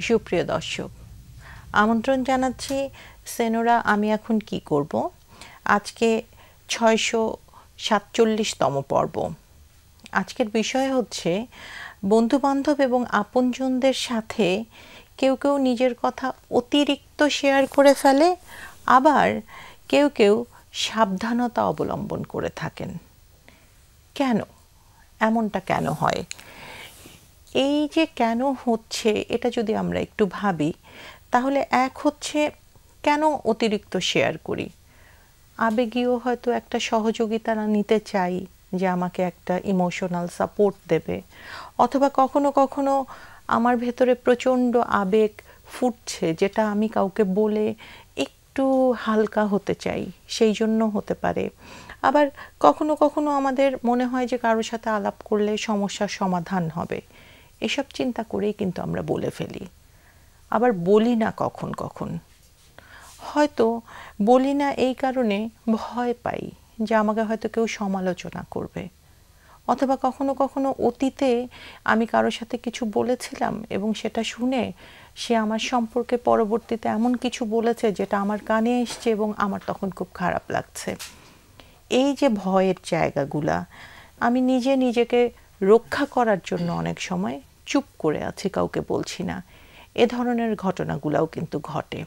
সুপ্রিয় দর্শক, আমন্ত্রণ জানাচ্ছি সেনোরা আমি এখন কি করব। আজকে 647তম পর্ব। আজকের বিষয় হচ্ছে বন্ধুবান্ধব এবং আপনজনদের সাথে কেউ কেউ নিজের কথা অতিরিক্ত শেয়ার করে ফেলে, আবার কেউ কেউ সাবধানতা অবলম্বন করে থাকেন। কেন এমনটা কেন হয়? এই যে কেন হচ্ছে এটা যদি আমরা একটু ভাবি, তাহলে এক হচ্ছে কেন অতিরিক্ত শেয়ার করি। আবেগীয় হয়তো একটা সহযোগিতা নিতে চাই যে আমাকে একটা ইমোশনাল সাপোর্ট দেবে, অথবা কখনো কখনো আমার ভেতরে প্রচণ্ড আবেগ ফুটছে যেটা আমি কাউকে বলে একটু হালকা হতে চাই, সেই জন্য হতে পারে। আবার কখনো কখনো আমাদের মনে হয় যে কারোর সাথে আলাপ করলে সমস্যার সমাধান হবে, এসব চিন্তা করেই কিন্তু আমরা বলে ফেলি। আবার বলি না কখন কখন, হয়তো বলি না এই কারণে ভয় পাই যে আমাকে হয়তো কেউ সমালোচনা করবে, অথবা কখনো কখনো অতীতে আমি কারোর সাথে কিছু বলেছিলাম এবং সেটা শুনে সে আমার সম্পর্কে পরবর্তীতে এমন কিছু বলেছে যেটা আমার কানে এসছে এবং আমার তখন খুব খারাপ লাগছে। এই যে ভয়ের জায়গাগুলা, আমি নিজেকে রক্ষা করার জন্য অনেক সময় চুপ করে আছি, কাউকে বলছি না। এ ধরনের ঘটনাগুলাও কিন্তু ঘটে।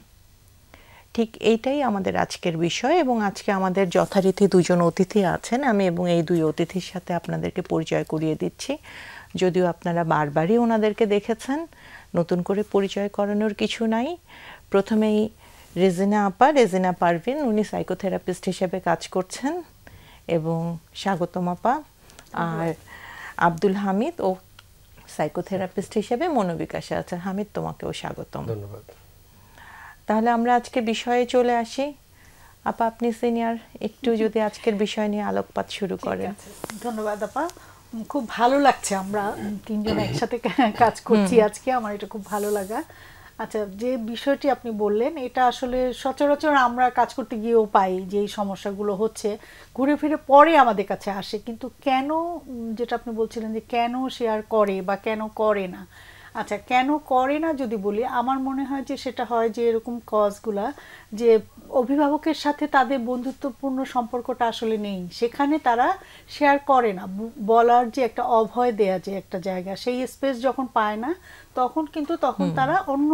ঠিক এইটাই আমাদের আজকের বিষয়, এবং আজকে আমাদের যথারীতি দুজন অতিথি আছেন। আমি এবং এই দুই অতিথির সাথে আপনাদেরকে পরিচয় করিয়ে দিচ্ছি, যদিও আপনারা বারবারই ওনাদেরকে দেখেছেন, নতুন করে পরিচয় করানোর কিছু নাই। প্রথমেই রেজিনা আপা, রেজিনা পারভিন, উনি সাইকোথেরাপিস্ট হিসেবে কাজ করছেন, এবং স্বাগতম আপা। আর আব্দুল হামিদ ও সাইকোথেরাপিস্ট হিসেবে মনোবিকাশে আছেন। হামিদ, তোমাকেও স্বাগতম। ধন্যবাদ। তাহলে আমরা আজকে বিষয়ে চলে আসি। আপা, আপনি সিনিয়র, একটু যদি আজকের বিষয় নিয়ে আলোকপাত শুরু করেন। ধন্যবাদ আপা, খুব ভালো লাগছে আমরা তিনজন একসাথে কাজ করছি আজকে, আমার এটা খুব ভালো লাগা। আচ্ছা, যে বিষয়টি আপনি বললেন এটা আসলে সচরাচর আমরা কাজ করতে গিয়েও পাই যে এই সমস্যাগুলো হচ্ছে, ঘুরে ফিরে পরে আমাদের কাছে আসে। কিন্তু কেন, যেটা আপনি বলছিলেন যে কেন শেয়ার করে বা কেন করে না, আচ্ছা কেন করে না যদি বলি, আমার মনে হয় যে সেটা হয় যে এরকম কজগুলা, যে অভিভাবকের সাথে তাদের বন্ধুত্বপূর্ণ সম্পর্কটা আসলে নেই, সেখানে তারা শেয়ার করে না। বলার যে একটা অভয় দেয়া যে একটা জায়গা, সেই স্পেস যখন পায় না, তখন তারা অন্য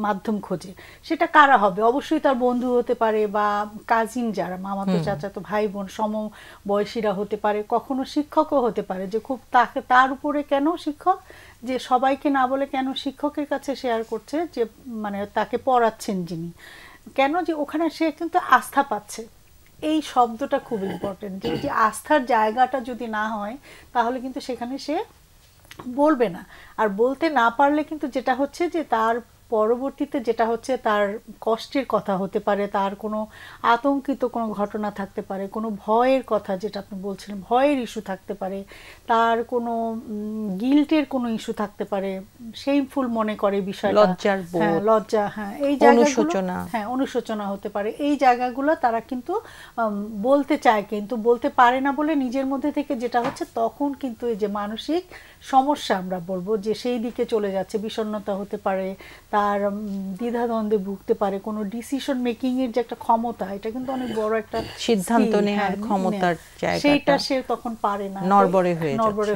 মাধ্যম খোঁজে। সেটা কারা হবে? অবশ্যই তার বন্ধু হতে পারে, বা কাজিন যারা মামাতো চাচাতো ভাই বোন সমবয়সীরা হতে পারে, কখনো শিক্ষকও হতে পারে, যে খুব তার উপরে কেন শিক্ষক, যে সবাইকে না বলে কেন শিক্ষকের কাছে শেয়ার করছে, যে মানে তাকে পড়াচ্ছেন যিনি, কেন, যে ওখানে সে কিন্তু আস্থা পাচ্ছে। এই শব্দটা খুব ইম্পর্টেন্ট, যে আস্থার জায়গাটা যদি না হয় তাহলে কিন্তু সেখানে সে বলবে না। আর বলতে না পারলে কিন্তু যেটা হচ্ছে যে তার পরবর্তীতে যেটা হচ্ছে, তার কষ্টের কথা হতে পারে, তার কোনো আতঙ্কিত কোনো ঘটনা থাকতে পারে, কোনো ভয়ের কথা যেটা আপনি বলছিলেন, ভয়ের ইস্যু থাকতে পারে, তার কোনো গিল্টের কোনো ইস্যু থাকতে পারে, সেইমফুল মনে করে বিষয়টা, লজ্জার বোধ, লজ্জা, এই জায়গাগুলো, অনুশোচনা, অনুশোচনা হতে পারে। এই জায়গাগুলো তারা কিন্তু বলতে চায়, কিন্তু বলতে পারে না বলে নিজের মধ্যে থেকে যেটা হচ্ছে, তখন কিন্তু এই যে মানসিক সমস্যা আমরা বলবো যে সেই দিকে চলে যাচ্ছে, বিষণ্ণতা হতে পারে, তার দ্বিধাদ্বন্দ্বে ভুগতে পারে, কোনো ডিসিশন মেকিং এর যে একটা ক্ষমতা, এটা কিন্তু অনেক বড় একটা সিদ্ধান্ত নেওয়ার ক্ষমতার জায়গাটা, সেইটা সে তখন পারে না, নড়বড়ে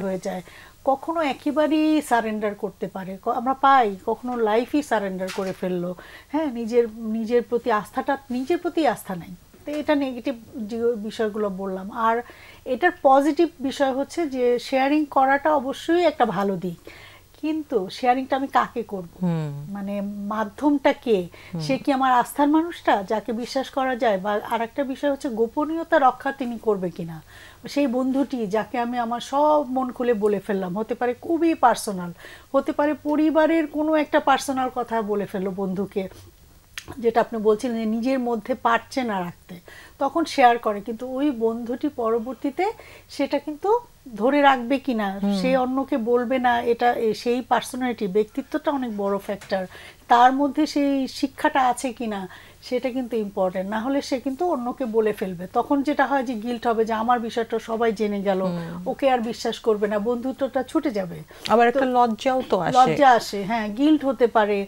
হয়ে যায়। কখনো একেবারেই সারেন্ডার করতে পারে, আমরা পাই কখনো লাইফই সারেন্ডার করে ফেললো, নিজের প্রতি আস্থাটা, নিজের প্রতি আস্থা নাই। তো এটা নেগেটিভ যে বিষয়গুলো বললাম। আর এটার পজিটিভ বিষয় হচ্ছে যে শেয়ারিং করাটা অবশ্যই একটা ভালো দিক, কিন্তু শেয়ারিংটা আমি কাকে করব, মানে মাধ্যমটা কে, সে কি আমার আস্থার মানুষটা যাকে বিশ্বাস করা যায়, বা আরেকটা বিষয় হচ্ছে গোপনীয়তা রক্ষা তিনি করবে কিনা, সেই বন্ধুটি যাকে আমি আমার সব মন খুলে বলে ফেললাম, হতে পারে খুবই পার্সোনাল, হতে পারে পরিবারের কোনো একটা পার্সোনাল কথা বলে ফেললো বন্ধুকে, যেটা আপনি বলছিলেন যে নিজের মধ্যে পারছে না রাখতে, তখন শেয়ার করে, কিন্তু ওই বন্ধুটি পরবর্তীতে সেটা কিন্তু ধরে রাখবে কিনা, সে অন্যকে বলবে না, এটা সেই পার্সোনালিটি, ব্যক্তিত্বটা অনেক বড় ফ্যাক্টর। তার মধ্যে সেই শিক্ষাটা আছে কিনা সেটা কিন্তু ইম্পর্টেন্ট। না হলে সে কিন্তু অন্যকে বলে ফেলবে, তখন যেটা হয় যে গিল্ট হবে যে আমার বিষয়টা সবাই জেনে গেল, ওকে আর বিশ্বাস করবে না, বন্ধুত্বটা ছুটে যাবে। আবার একটা লজ্জাও তো আসে, লজ্জা আসে, হ্যাঁ, গিল্ট হতে পারে,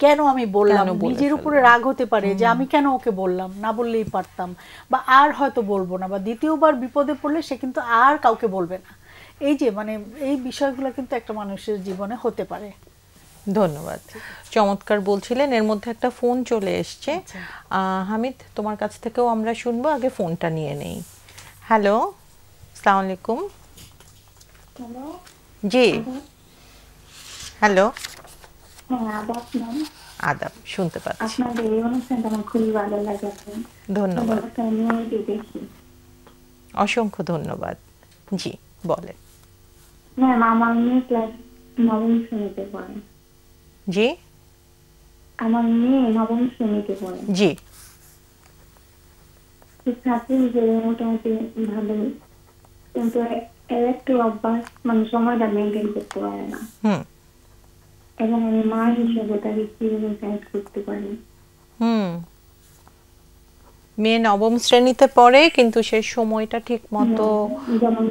কেন আমি বললাম, নিজের উপরে রাগ হতে পারে যে আমি কেন ওকে বললাম, না বললেই পারতাম, বা আর হয়তো বলবো না, বা দ্বিতীয়বার বিপদে পড়লে সে কিন্তু আর কাউকে বলবে না। এই যে মানে এই বিষয়গুলো কিন্তু একটা মানুষের জীবনে হতে পারে। ধন্যবাদ, চমৎকার বলছিলেন। এর মধ্যে একটা ফোন চলে এসছে। হামিদ, তোমার কাছ থেকেও আমরা শুনবো, আগে ফোনটা নিয়ে নেই। হ্যালো, আসসালামু আলাইকুম। জি, হ্যালো। আদাব, শুনতে পাচ্ছি। আপনাদের এই অনুষ্ঠানটা আমার খুবই ভালো লাগে। ধন্যবাদ, অসংখ্য ধন্যবাদ। জি, বলেন। ম্যাম, আমার মেয়ে ক্লাস 9ম শ্রেণীতে পড়ে। জি, আমার মেয়ে 9ম শ্রেণীতে পড়ে। জি, ছাত্রী হিসেবে মোটামুটি ভালোই, কিন্তু এর একটু অভ্যাস, মানে সময়টা মেনটেন করতে পারে না। এবং আমি মা হিসেবে তাকে কিভাবে গাইড করতে পারি? মেয়ে 9ম শ্রেণীতে পড়ে, কিন্তু সে সময়টা ঠিক মতো, যেমন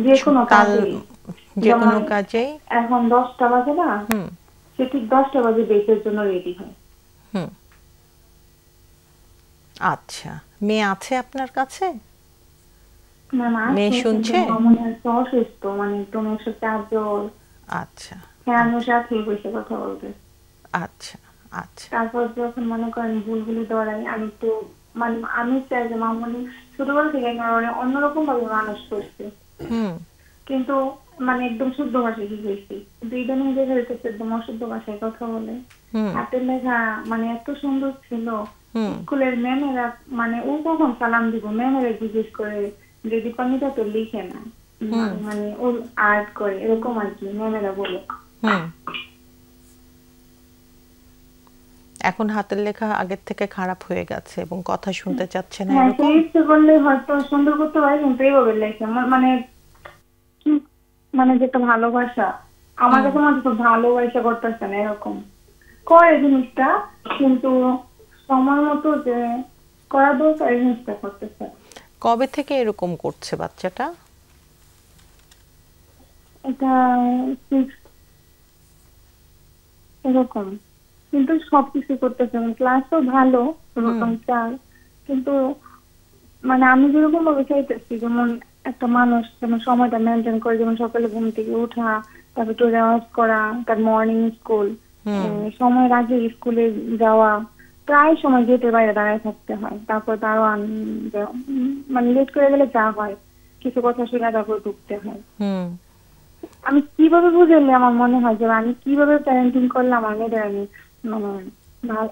যে কোনো কাজে এখন 10টা বাজে না, সে ঠিক 10টা বাজে বেসের জন্য রেডি হয়। আচ্ছা, মেয়ে আছে আপনার কাছে? মেয়ে শুনছে? অসুস্থ, মানে একদম 104 জ্বর। আচ্ছা, হ্যাঁ, আমি সাথে বসে কথা বলতে। আচ্ছা আচ্ছা। তারপর যখন মনে করেন ভুলগুলি দৌড়াই, আমি তো মানে আমি চাই যে মামনি ছোটবেলা থেকে অন্যরকম ভাবে মানুষ করছে, কিন্তু মানে একদম শুদ্ধ ভাষায় শিখেছি, কিন্তু ইদানিং দেখা যাচ্ছে একদম অশুদ্ধ ভাষায় কথা বলে। হাতের লেখা মানে এত সুন্দর ছিল, স্কুলের ম্যামেরা মানে ও কখন সালাম দিব, ম্যামেরা জিজ্ঞেস করে যে দীপান্বিতা তো লিখে না, মানে ও আর্ট করে, এরকম আর কি ম্যামেরা বলে। এখন হাতের লেখা আগের থেকে খারাপ হয়ে গেছে এবং কথা শুনতে চাচ্ছে না, এরকম। ইচ্ছে করলে হয়তো সুন্দর করতে পারে, কিন্তু এইভাবে লেখে মানে কি, মানে যেটা ভালোবাসা, আমার কাছে মনে হচ্ছে ভালোবাসা করতেছে না, এরকম করে জিনিসটা, কিন্তু সময় মতো যে করা দরকার এই জিনিসটা করতেছে। কবে থেকে এরকম করছে বাচ্চাটা? এটা এরকম, কিন্তু সবকিছু করতেছে, ক্লাসও ভালো, ওরকম চাল, কিন্তু মানে আমি যেরকম ভাবে চাইতেছি, যেমন একটা মানুষ যেমন সময়টা মেনটেন করে, যেমন সকালে ঘুম থেকে ওঠা, তারপর একটু রেওয়াজ করা, তার মর্নিং স্কুল, সময়ের আগে স্কুলে যাওয়া, প্রায় সময় গেটের বাইরে দাঁড়ায় থাকতে হয়, তারপর তারও মানে লেট করে গেলে যা হয়, কিছু কথা শুনে তারপর ঢুকতে হয়। আমি কিভাবে বুঝাইলে আমার মনে হয় যে আমি কিভাবে প্যারেন্টিং করলে আমার মেয়েদের আমি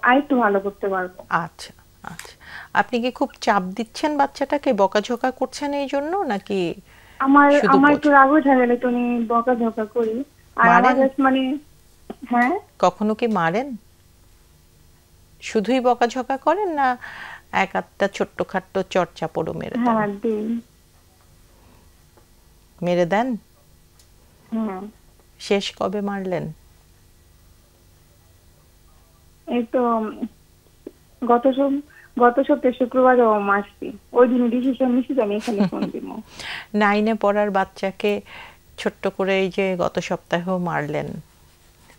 আরেকটু ভালো করতে পারবো। আচ্ছা আচ্ছা, আপনি কি খুব চাপ দিচ্ছেন বাচ্চাটাকে, বকাঝকা করছেন এই জন্য, নাকি? আমার একটু রাগ উঠে গেলে তো আমি বকাঝকা করি। আর আমাদের মানে হ্যাঁ, কখনো কি মারেন? শুধুই বকাঝকা করেন, না এক আধটা ছোট্টখাট্ট চড়চাপড়ও মেরে দেন? হ্যাঁ, দিন মেরে দেন? হ্যাঁ। শেষ কবে মারলেন? এই তো গত সপ্তাহে শুক্রবারে মারছি, ওই দিন ডিসিশন নিছি আমি এখানে ফোন দিব। 9-এ পড়ার বাচ্চাকে ছোট্ট করে এই যে গত সপ্তাহেও মারলেন,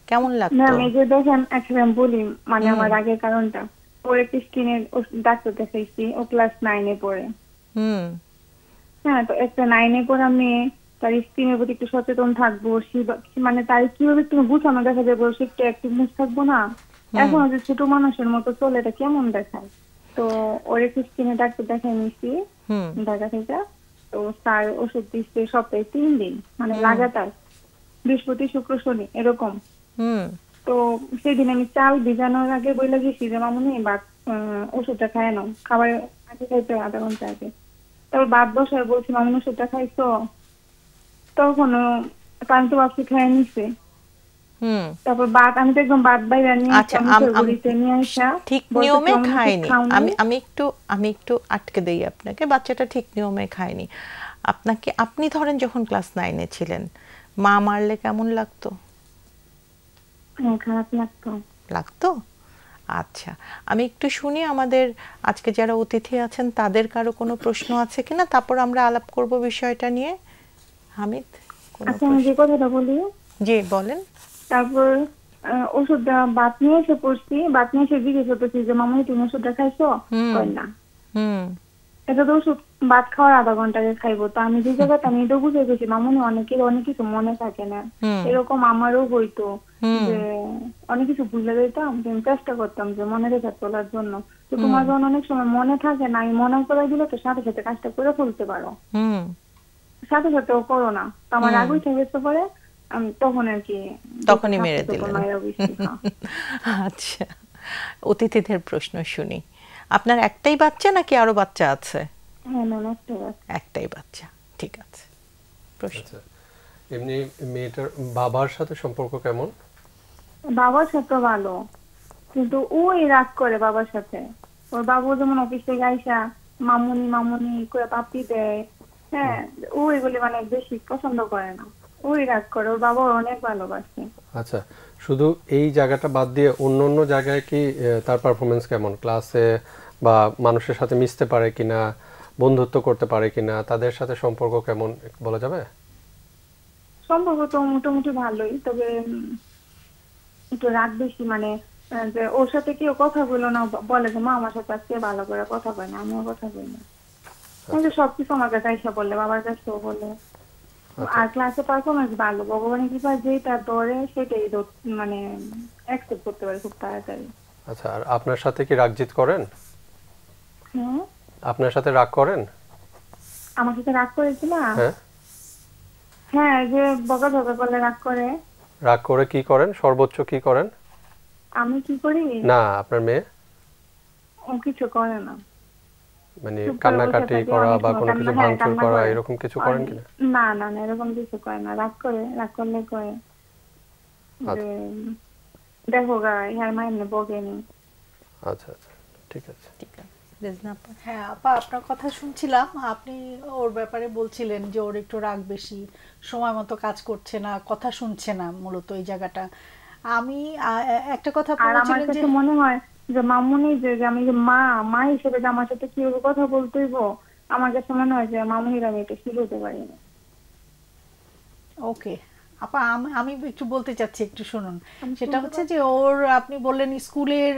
কেমন লাগতো? না, এই যে দেখেন, একটা বলি, মানে আমার আগের কারণটা, ওর একটা স্কিনের ডাক্তার দেখাইছি, ও ক্লাস 9-এ পড়ে। হ্যাঁ, তো একটা 9-এ পড়া মেয়ে, তার স্কিনের প্রতি একটু সচেতন থাকবো, মানে তার কিভাবে তুমি বুঝানো, দেখা যাবে সে একটু অ্যাক্টিভনেস থাকবো না, এখন যে ছোট মানুষের মতো চলে, এটা কেমন দেখায়। তো ওর একটু স্কিনে ডাক্তার দেখাই নিছি ঢাকা থেকে, তো স্যার ওষুধ দিচ্ছে সপ্তাহে 3 দিন, মানে লাগাতার বৃহস্পতি শুক্র শনি এরকম। তো সেদিন আমি চাল ভিজানোর আগে বলে গেছি যে মামুনি ওষুধটা খায় নাও, খাবার আগে খাইতে 1/2 ঘন্টা আগে। তারপর বাদ বসায় বলছি মামুনি ওষুধটা খাইছো, তখন পান্ত বাপসি খায় নিছে। তারপর আমি তো একদম বাইরে নিয়ে আসা, ঠিক নিয়মে খায়নি। আমি একটু আটকে দেই আপনাকে, বাচ্চাটা ঠিক নিয়মে খায়নি। আপনি ধরেন যখন ক্লাস 9-এ ছিলেন, মা মারলে কেমন লাগতো? খারাপ লাগতো? আচ্ছা, আমি একটু শুনি আমাদের আজকে যারা অতিথি আছেন তাদের কারো কোনো প্রশ্ন আছে কিনা, তারপর আমরা আলাপ করব বিষয়টা নিয়ে। হামিদ, আচ্ছা, আমি যে কথাটা বলি। জি বলেন। তারপর ওষুধ বাত নিয়ে এসে পড়ছি, বাত নিয়ে এসে জিজ্ঞেস করতেছি যে মামনি তুমি ওষুধটা খাইছো? কই না। এটা তো ওষুধ বাত খাওয়ার আধা ঘন্টা আগে খাইবো। তো আমি যে জায়গাটা আমি এটা বুঝে গেছি মামনি অনেকের অনেক কিছু মনে থাকে না, এরকম আমারও হইতো যে অনেক কিছু ভুলে যেতাম, আমি চেষ্টা করতাম যে মনে রেখে চলার জন্য। তো তোমার যখন অনেক সময় মনে থাকে না, আমি মনে করে দিলে তো সাথে সাথে কাজটা করে ফেলতে পারো, সাথে সাথেও করো না। তো আমার রাগ উঠে গেছে পরে আমি তখন আর কি তখনই মেরে দিলেন। আচ্ছা, অতিথিদের প্রশ্ন শুনি। আপনার একটাই বাচ্চা নাকি আরো বাচ্চা আছে? একটাই বাচ্চা, ঠিক আছে। প্রশ্ন। এমনি মেয়েটার বাবার সাথে সম্পর্ক কেমন? বাবার সাথে ভালো, কিন্তু ওই রাগ করে বাবার সাথে। ওর বাবু যেমন অফিস থেকে আইসা মামুনি মামুনি করে পাপ্পি দেয়, হ্যাঁ, ও এগুলি মানে বেশি পছন্দ করে না, ওই রাগ করে। ওর বাবা অনেক ভালোবাসে। আচ্ছা, শুধু এই জায়গাটা বাদ দিয়ে অন্য অন্য জায়গায় কি তার পারফরমেন্স কেমন? ক্লাসে বা মানুষের সাথে মিশতে পারে কিনা, বন্ধুত্ব করতে পারে কিনা, তাদের সাথে সম্পর্ক কেমন বলা যাবে? সম্পর্ক তো মোটামুটি ভালোই, তবে একটু রাগ বেশি। মানে যে ওর সাথে কেউ কথা বললো না, বলে যে মা আমার সাথে আজকে ভালো করে কথা কয় না, আমিও কথা বলি না। সবকিছু আমার কাছে এসে বললে, বাবার কাছেও বলে। আর ক্লাসে পারফরমেন্স ভালো, ভগবানের কৃপা যেটা ধরে সেটাই মানে অ্যাকসেপ্ট করতে পারে খুব তাড়াতাড়ি। আচ্ছা, আর আপনার সাথে কি রাগজিত করেন? হ্যাঁ। আপনার সাথে রাগ করেন? আমার সাথে রাগ করেছি না? হ্যাঁ, যে বকাঝকা করলে রাগ করে। রাগ করে কি করেন? সর্বোচ্চ কি করেন? আমি কি করি? না, আপনার মেয়ে? ও কিছু করে না। মানে কান্নাকাটি করা বা কোনো কিছু ভাঙচুর করা এরকম কিছু করেন কিনা? না না না, এরকম কিছু করে না। রাগ করে, রাগ করলে করে দেখো গা ইহার মাইনে বকেনি। আচ্ছা আচ্ছা, ঠিক আছে। ঠিক আছে। হ্যাঁ আপা, আপনার কথা শুনছিলাম। আপনি ওর ব্যাপারে বলছিলেন যে ওর একটু রাগ বেশি, সময় মতো কাজ করছে না, কথা শুনছে না, মূলত এই জায়গাটা। আমি একটা কথা বলছিলেন যে মনে হয় যে মামুনি যে আমি যে মা হিসেবে যে আমার সাথে কিভাবে কথা বলতে হইব, আমার কাছে মনে হয় যে মামুনির আমি এটা শিখতে পারি না। ওকে আপা, আমি একটু বলতে চাচ্ছি, একটু শুনুন। সেটা হচ্ছে যে ওর, আপনি বললেন স্কুলের,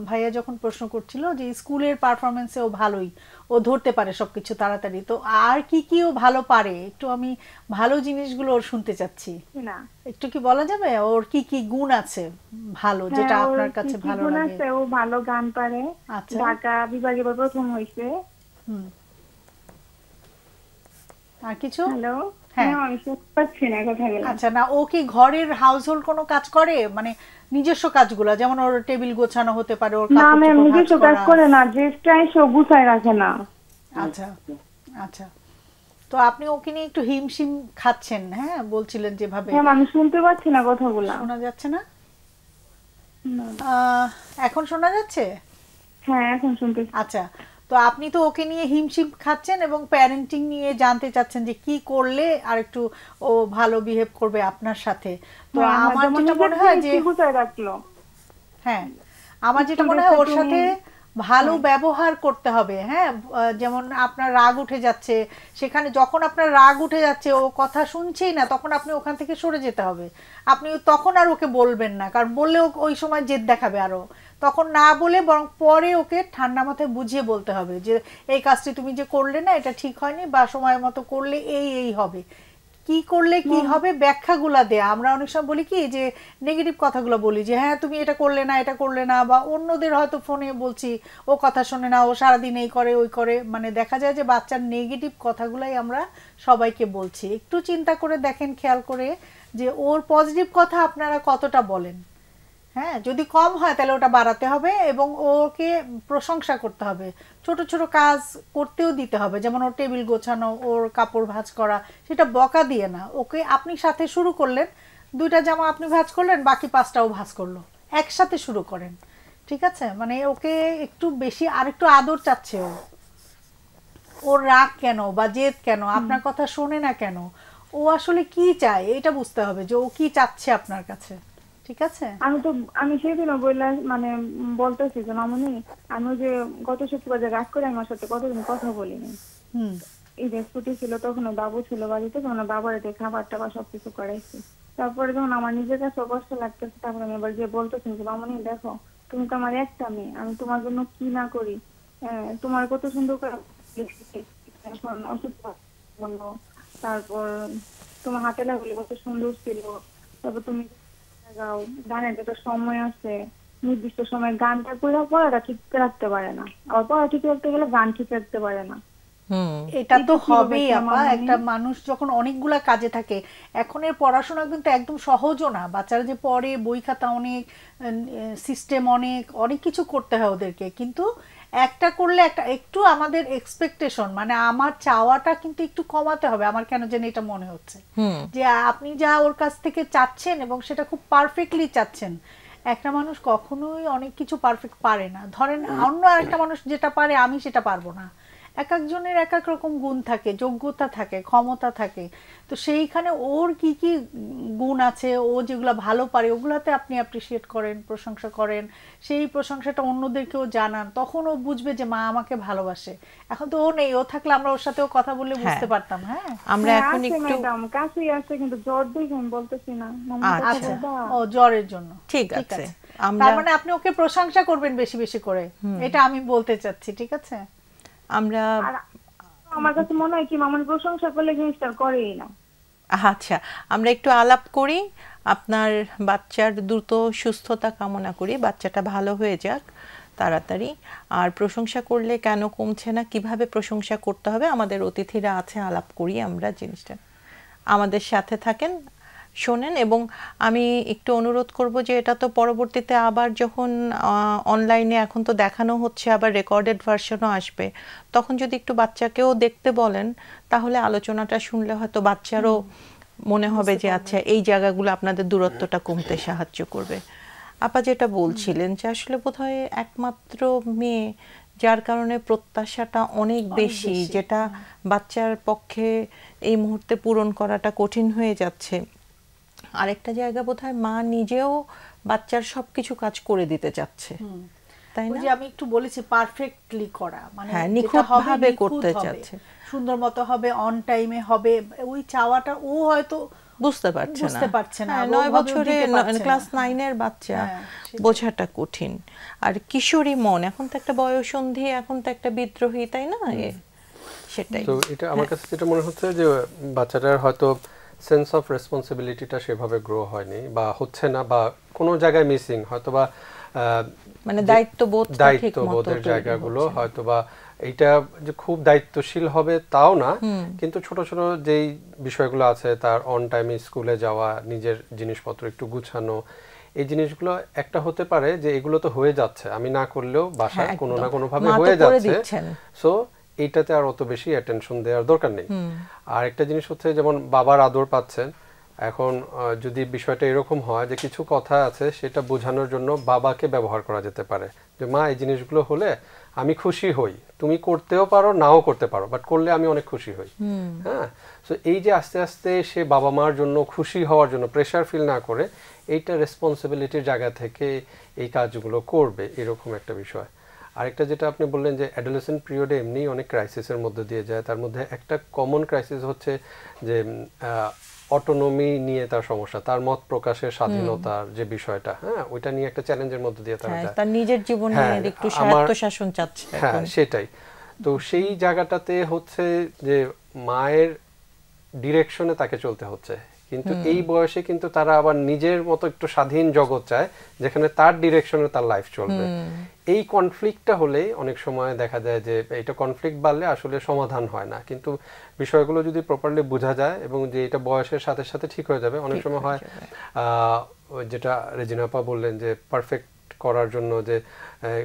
ভাইয়া যখন প্রশ্ন করছিল যে স্কুলের পারফরমেন্সে ও ভালোই, ও ধরতে পারে সবকিছু তাড়াতাড়ি, তো আর কি কি ও ভালো পারে, একটু আমি ভালো জিনিসগুলো ওর শুনতে চাচ্ছি। না, একটু কি বলা যাবে ওর কি কি গুণ আছে ভালো, যেটা আপনার কাছে ভালো লাগে? ও ভালো গান পারে, ঢাকা বিভাগে প্রথম হয়েছে। আর কিছু? হ্যালো, হ্যাঁ আমি শুনতে পাচ্ছি না কথাগুলো। আচ্ছা, না ও কি ঘরের হাউসহোল্ড কোনো কাজ করে, মানে নিজস্ব কাজগুলো, যেমন ওর টেবিল গোছানো হতে পারে, ওর না ম্যাম নিজস্ব কাজ করে না, যে স্টাইল গুছায় রাখে না। আচ্ছা আচ্ছা, তো আপনি ওকে নিয়ে একটু হিমশিম খাচ্ছেন, হ্যাঁ বলছিলেন যেভাবে। হ্যাঁ আমি শুনতে পাচ্ছি না কথাগুলো। শোনা যাচ্ছে না? এখন শোনা যাচ্ছে? হ্যাঁ এখন শুনতে। আচ্ছা, তো আপনি তো ওকে নিয়ে হিমশিম খাচ্ছেন এবং প্যারেন্টিং নিয়ে জানতে চাচ্ছেন যে কি করলে আর একটু ও ভালো বিহেভ করবে আপনার সাথে। তো আমার যেটা মনে হয় যে হ্যাঁ, আমার যেটা মনে হয় ওর সাথে ভালো ব্যবহার করতে হবে। হ্যাঁ, যেমন আপনার রাগ উঠে যাচ্ছে, সেখানে যখন আপনার রাগ উঠে যাচ্ছে ও কথা শুনছেই না, তখন আপনি ওখান থেকে সরে যেতে হবে। আপনি তখন আর ওকে বলবেন না, কারণ বললে ওই সময় জেদ দেখাবে আরো। তখন না বলে বরং পরে ওকে ঠান্ডা মাথায় বুঝিয়ে বলতে হবে যে এই কাজটি তুমি যে করলে না, এটা ঠিক হয়নি, বা সময় মতো করলে এই হবে, কি করলে কি হবে, ব্যাখ্যাগুলা দেয়া। আমরা অনেক সময় বলি কি যে নেগেটিভ কথাগুলো বলি যে হ্যাঁ তুমি এটা করলে না, বা অন্যদের হয়তো ফোনে বলছি ও কথা শোনে না, ও সারাদিন এই করে ওই করে, মানে দেখা যায় যে বাচ্চার নেগেটিভ কথাগুলাই আমরা সবাইকে বলছি। একটু চিন্তা করে দেখেন, খেয়াল করে যে ওর পজিটিভ কথা আপনারা কতটা বলেন। হ্যাঁ, যদি কম হয় তাহলে ওটা বাড়াতে হবে এবং ওকে প্রশংসা করতে হবে। ছোট ছোট কাজ করতেও দিতে হবে, যেমন ওর টেবিল গোছানো, ওর কাপড় ভাঁজ করা, সেটা বকা দিয়ে না। ওকে আপনি সাথে শুরু করলেন, 2টা জামা আপনি ভাঁজ করলেন, বাকি 5টাও ভাঁজ করলো, একসাথে শুরু করেন, ঠিক আছে? মানে ওকে একটু বেশি আর একটু আদর চাচ্ছে ও, ওর রাগ কেন বা জেদ কেন, আপনার কথা শোনে না কেন, ও আসলে কি চায় এটা বুঝতে হবে যে ও কি চাচ্ছে আপনার কাছে। ঠিক আছে, আমি সেদিনও বললাম, মানে বলতেছি যে মামুনি, আমি যে গত শুক্রবার রাগ করে আমার সাথে কতদিন কথা বলিনি। এই যে ছুটি ছিল তখন বাবু ছিল বাড়িতে, তখন বাবার এতে খাবার টাবার সবকিছু করাইছি। তারপরে যখন আমার নিজের কাছে কষ্ট লাগতেছে, তারপরে আমি এবার যে বলতেছি যে মামুনি দেখো, তুমি তো আমার একটা মেয়ে, আমি তোমার জন্য কি না করি, তোমার কত সুন্দর করে এখন অসুস্থ বললো, তারপর তোমার হাতে লাগলে কত সুন্দর ছিল, তারপর তুমি গাও, গানের একটা সময় আছে, নির্দিষ্ট সময় গানটা করে পড়াটা ঠিক রাখতে পারে না, আবার পড়া ঠিক রাখতে গেলে গান ঠিক রাখতে পারে না। এটা তো হবেই আপা, একটা মানুষ যখন অনেকগুলা কাজে থাকে। এখনের পড়াশোনা কিন্তু একদম সহজও না, বাচ্চারা যে পড়ে, বই খাতা অনেক, সিস্টেম অনেক, অনেক কিছু করতে হয় ওদেরকে, কিন্তু একটা করলে একটা একটু আমাদের এক্সপেকটেশন, মানে আমার চাওয়াটা কিন্তু একটু কমাতে হবে। আমার কেন যেন এটা মনে হচ্ছে যে আপনি যা ওর কাছ থেকে চাচ্ছেন এবং সেটা খুব পারফেক্টলি চাচ্ছেন। একটা মানুষ কখনোই অনেক কিছু পারফেক্ট পারে না। ধরেন অন্য আরেকটা মানুষ যেটা পারে আমি সেটা পারবো না। এক একজনের এক এক রকম গুণ থাকে, যোগ্যতা থাকে, ক্ষমতা থাকে। তো সেইখানে ওর কি কি গুণ আছে, ও যেগুলো ভালো পারে ওগুলাতে আপনি অ্যাপ্রিসিয়েট করেন, প্রশংসা করেন, সেই প্রশংসাটা অন্যদেরকেও জানান, তখন ও বুঝবে যে মা আমাকে ভালোবাসে। এখন তো ও নেই, ও থাকলে আমরা ওর সাথেও কথা বলে বুঝতে পারতাম। হ্যাঁ, আমরা এখন একটু ম্যাডাম কাছেই আছে, কিন্তু জ্বর দেখে আমি বলতেছি না। আচ্ছা, ও জ্বরের জন্য, ঠিক আছে। তার মানে আপনি ওকে প্রশংসা করবেন বেশি বেশি করে, এটা আমি বলতে চাচ্ছি। ঠিক আছে, আমরা আমার কাছে মনে হয় কি মামুনি প্রশংসা করলে জিনিসটা করেই না। আচ্ছা, আমরা একটু আলাপ করি, আপনার বাচ্চার দ্রুত সুস্থতা কামনা করি, বাচ্চাটা ভালো হয়ে যাক তাড়াতাড়ি। আর প্রশংসা করলে কেন কমছে না, কিভাবে প্রশংসা করতে হবে, আমাদের অতিথিরা আছে, আলাপ করি আমরা জিনিসটা। আমাদের সাথে থাকেন, শোনেন। এবং আমি একটু অনুরোধ করব যে এটা তো পরবর্তীতে আবার যখন অনলাইনে এখন তো দেখানো হচ্ছে, আবার রেকর্ডেড ভার্সনও আসবে, তখন যদি একটু বাচ্চাকেও দেখতে বলেন, তাহলে আলোচনাটা শুনলে হয়তো বাচ্চারও মনে হবে যে আচ্ছা এই জায়গাগুলো আপনাদের দূরত্বটা কমতে সাহায্য করবে। আপা যেটা বলছিলেন যে আসলে বোধহয় একমাত্র মেয়ে, যার কারণে প্রত্যাশাটা অনেক বেশি, যেটা বাচ্চার পক্ষে এই মুহূর্তে পূরণ করাটা কঠিন হয়ে যাচ্ছে। আরেকটা জায়গা বোধহয় মা নিজেও বাচ্চার সবকিছু কাজ করে দিতে চাচ্ছে, তাই না? যে আমি একটু বলেছি পারফেক্টলি করা, মানে নিখুঁতভাবে করতে চাচ্ছে, সুন্দর মতো হবে, অন টাইমে হবে, ওই চাওয়াটা ও হয়তো বুঝতে পারছে না। 9 বছরে ক্লাস 9 এর বাচ্চা, বোঝাটা কঠিন। আর কিশোরী মন, এখন তো একটা বয়ঃসন্ধি, এখন তো একটা বিদ্রোহী, তাই না? সেটাই তো এটা আমার কাছে যেটা মনে হচ্ছে যে বাচ্চাটার হয়তো সেন্স অফ রেসপন্সিবিলিটিটা সেভাবে গ্রো হয়নি বা হচ্ছে না, বা কোনো জায়গায় মিসিং, হয়তো বা মানে দায়িত্ববোধের জায়গাগুলো হয়তো বা এইটা যে খুব দায়িত্বশীল হবে তাও না, কিন্তু ছোট ছোট যেই বিষয়গুলো আছে, তার অন টাইমে স্কুলে যাওয়া, নিজের জিনিসপত্র একটু গুছানো, এই জিনিসগুলো একটা হতে পারে যে এগুলো তো হয়ে যাচ্ছে, আমি না করলেও বাসায় কোনো না কোনো ভাবে হয়ে যাচ্ছে, সো এইটাতে আর অত বেশি অ্যাটেনশন দেওয়ার দরকার নেই। আর একটা জিনিস হচ্ছে, যেমন বাবার আদর পাচ্ছেন, এখন যদি বিষয়টা এরকম হয় যে কিছু কথা আছে সেটা বোঝানোর জন্য বাবাকে ব্যবহার করা যেতে পারে, যে মা এই জিনিসগুলো হলে আমি খুশি হই, তুমি করতেও পারো নাও করতে পারো, বাট করলে আমি অনেক খুশি হই। হ্যাঁ, সো এই যে আস্তে আস্তে সে বাবা মার জন্য খুশি হওয়ার জন্য প্রেশার ফিল না করে এইটা রেসপন্সিবিলিটির জায়গা থেকে এই কাজগুলো করবে, এরকম একটা বিষয়। আরেকটা যেটা আপনি বললেন যে অ্যাডোলেসেন্ট পিরিয়ডে এমনি অনেক ক্রাইসিসের মধ্যে দিয়ে যায়, তার মধ্যে একটা কমন ক্রাইসিস হচ্ছে যে অটোনমি নিয়ে তার সমস্যা, তার মত প্রকাশের স্বাধীনতার যে বিষয়টা, হ্যাঁ, ওইটা নিয়ে একটা চ্যালেঞ্জের মধ্যে দিয়ে তারা যায়, তার নিজের জীবনের একটু স্বায়ত্তশাসন চাচ্ছে। হ্যাঁ, সেটাই। তো সেই জায়গাটাতে হচ্ছে যে মায়ের ডিরেকশনে তাকে চলতে হচ্ছে, কিন্তু এই বয়সে কিন্তু তারা আবার নিজের মতো একটু স্বাধীন জগৎ চায়, যেখানে তার ডিরেকশনে তার লাইফ চলবে। এই কনফ্লিক্টটা হলেই অনেক সময় দেখা যায় যে এটা কনফ্লিক্ট বাড়লে আসলে সমাধান হয় না, কিন্তু বিষয়গুলো যদি প্রপারলি বোঝা যায় এবং যে এটা বয়সের সাথে সাথে ঠিক হয়ে যাবে, অনেক সময় হয় যেটা রেজিনা আপা বললেন যে পারফেক্ট করার জন্য যে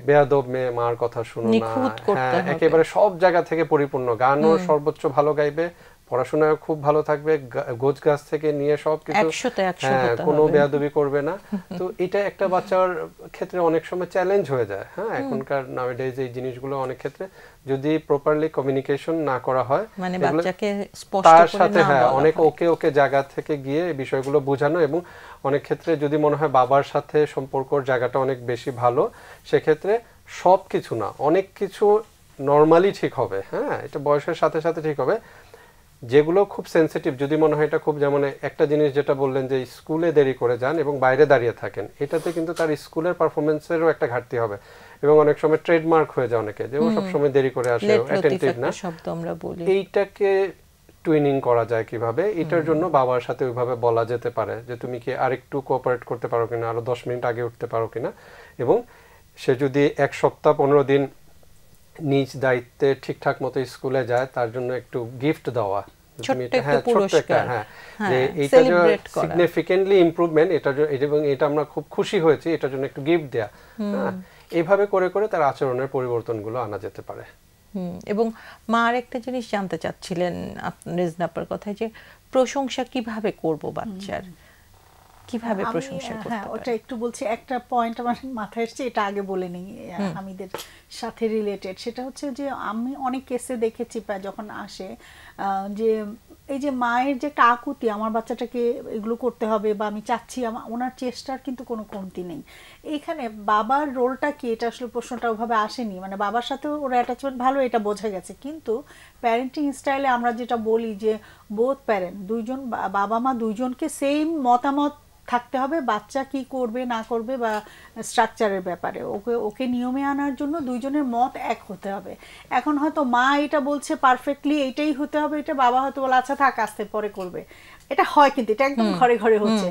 বেয়াদব মেয়ে, মার কথা শুনো না, হ্যাঁ, একেবারে সব জায়গা থেকে পরিপূর্ণ, গানও সর্বোচ্চ ভালো গাইবে, পড়াশোনায় খুব ভালো থাকবে, গোছ গাছ থেকে নিয়ে সবকিছু কোনো বেয়াদবি করবে না। তো এটা একটা বাচ্চার ক্ষেত্রে অনেক সময় চ্যালেঞ্জ হয়ে যায়। হ্যাঁ, এখনকার নাওয়েডেজ এই জিনিসগুলো অনেক ক্ষেত্রে যদি প্রপারলি কমিউনিকেশন না করা হয়, মানে বাচ্চাকে স্পষ্ট তার সাথে অনেক ওকে জায়গা থেকে গিয়ে এই বিষয়গুলো বোঝানো, এবং অনেক ক্ষেত্রে যদি মনে হয় বাবার সাথে সম্পর্কর জায়গাটা অনেক বেশি ভালো, সেক্ষেত্রে সব কিছু না, অনেক কিছু নর্মালি ঠিক হবে। হ্যাঁ, এটা বয়সের সাথে সাথে ঠিক হবে। যেগুলো খুব সেন্সিটিভ যদি মনে হয়, এটা খুব, যেমন একটা জিনিস যেটা বললেন যে স্কুলে দেরি করে যান এবং বাইরে দাঁড়িয়ে থাকেন, এটাতে কিন্তু তার স্কুলের পারফরমেন্সেরও একটা ঘাটতি হবে, এবং অনেক সময় ট্রেডমার্ক হয়ে যায় অনেকে, যে ও সবসময় দেরি করে আসে, অ্যাটেন্টিভ না। এইটাকে টুইনিং করা যায় কিভাবে, এটার জন্য বাবার সাথে ওইভাবে বলা যেতে পারে যে তুমি কি আরেকটু কোঅপারেট করতে পারো কিনা, আরো 10 মিনিট আগে উঠতে পারো কিনা। এবং সে যদি 1 সপ্তাহ 15 দিন নিজ দায়িত্বে ঠিকঠাক মতো স্কুলে যায়, তার জন্য একটু গিফট দেওয়া, সিগনিফিকেন্টলি ইমপ্রুভমেন্ট, এবং এটা আমরা খুব খুশি হয়েছি, এটার জন্য একটু গিফট দেয়া। এইভাবে করে করে তার আচরণের পরিবর্তনগুলো আনা যেতে পারে। এবং মা আরেকটা জিনিস জানতে চাচ্ছিলেন রেজনাপার কথায়, যে প্রশংসা কিভাবে করব বাচ্চার, কিভাবে প্রশংসা করতে হ্যাঁ, ওটা একটু বলছি। একটা পয়েন্ট আমার মাথায় এসেছে, এটা আগে বলে নিই, আমিদের সাথে রিলেটেড। সেটা হচ্ছে যে আমি অনেক কেসে দেখেছি যখন আসে, যে এই যে মায়ের যে একটা আকুতি, আমার বাচ্চাটাকে এগুলো করতে হবে বা আমি চাচ্ছি, ওনার চেষ্টার কিন্তু কোনো কমতি নেই। এখানে বাবার রোলটা কি, এটা আসলে প্রশ্নটা ওভাবে আসেনি। মানে বাবার সাথে ওর অ্যাটাচমেন্ট ভালো, এটা বোঝা গেছে, কিন্তু প্যারেন্টিং স্টাইলে আমরা যেটা বলি যে বোথ প্যারেন্ট, দুইজন বাবা মা দুইজনকে সেম মতামত থাকতে হবে বাচ্চা কি করবে না করবে বা স্ট্রাকচারের ব্যাপারে। ওকে নিয়মে আনার জন্য দুইজনের মত এক হতে হবে। এখন হয়তো মা এটা বলছে পারফেক্টলি এইটাই হতে হবে, এটা বাবা হয়তো বলে আচ্ছা থাক আস্তে পরে করবে। এটা হয়, কিন্তু এটা একদম ঘরে ঘরে হচ্ছে।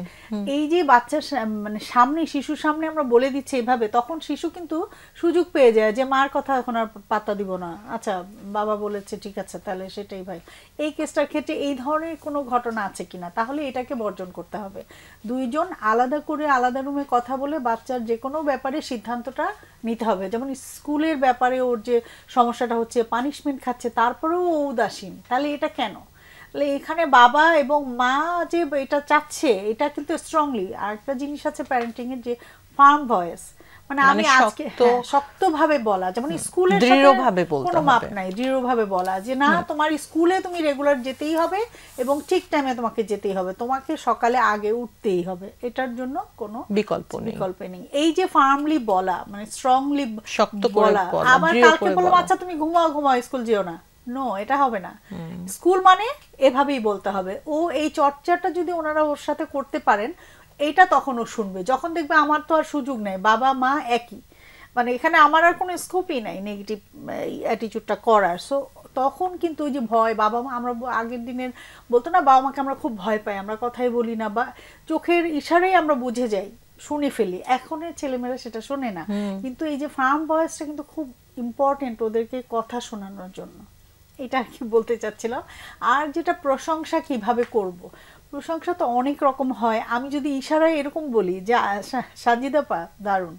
এই যে বাচ্চার মানে সামনে, শিশুর সামনে আমরা বলে দিচ্ছি এইভাবে, তখন শিশু কিন্তু সুযোগ পেয়ে যায় যে মার কথা এখন আর পাত্তা দিব না, আচ্ছা বাবা বলেছে ঠিক আছে তাহলে সেটাই ভাই। এই কেসটার ক্ষেত্রে এই ধরনের কোনো ঘটনা আছে কিনা, তাহলে এটাকে বর্জন করতে হবে। দুইজন আলাদা করে আলাদা রুমে কথা বলে বাচ্চার যে কোনো ব্যাপারে সিদ্ধান্তটা নিতে হবে। যেমন স্কুলের ব্যাপারে ওর যে সমস্যাটা হচ্ছে, পানিশমেন্ট খাচ্ছে, তারপরেও ও উদাসীন, তাহলে এটা কেন? এখানে বাবা এবং মা যে এটা চাচ্ছে, এটা কিন্তু স্ট্রংলি। আর একটা জিনিস আছে প্যারেন্টিং এর, যে ফার্ম ভয়েস, মানে আমি আজকে শক্তভাবে বলা, যেমন স্কুলের দৃঢ়ভাবে বলতে কোনো মাপ নাই, দৃঢ়ভাবে বলা যে না তোমার স্কুলে তুমি রেগুলার যেতেই হবে এবং ঠিক টাইমে তোমাকে যেতেই হবে, তোমাকে সকালে আগে উঠতেই হবে, এটার জন্য কোনো বিকল্প নেই। এই যে ফার্মলি বলা, মানে স্ট্রংলি শক্ত বলা, আবার কালকে বললাম আচ্ছা তুমি ঘুমাও স্কুল যেও না, নো, এটা হবে না। স্কুল মানে এভাবেই বলতে হবে। ও এই চর্চাটা যদি ওনারা ওর সাথে করতে পারেন, এটা তখন ও শুনবে। যখন দেখবে আমার তো আর সুযোগ নেই, বাবা মা একই, মানে এখানে আমার আর কোনো স্কোপই নাই নেগেটিভ অ্যাটিটিউডটা করার, সো তখন কিন্তু ওই যে ভয়, বাবা মা, আমরা আগের দিনের বলতো না বাবা মাকে আমরা খুব ভয় পাই, আমরা কথাই বলি না বা চোখের ইশারায় আমরা বুঝে যাই, শুনে ফেলি। এখনের ছেলেমেয়েরা সেটা শোনে না, কিন্তু এই যে ফার্ম ভয়েসটা কিন্তু খুব ইম্পর্টেন্ট ওদেরকে কথা শোনানোর জন্য। এটা আর কি বলতে চাচ্ছিলাম। আর যেটা প্রশংসা কিভাবে করব, প্রশংসা তো অনেক রকম হয়। আমি যদি ইশারায় এরকম বলি যে সাজিদা পা দারুণ,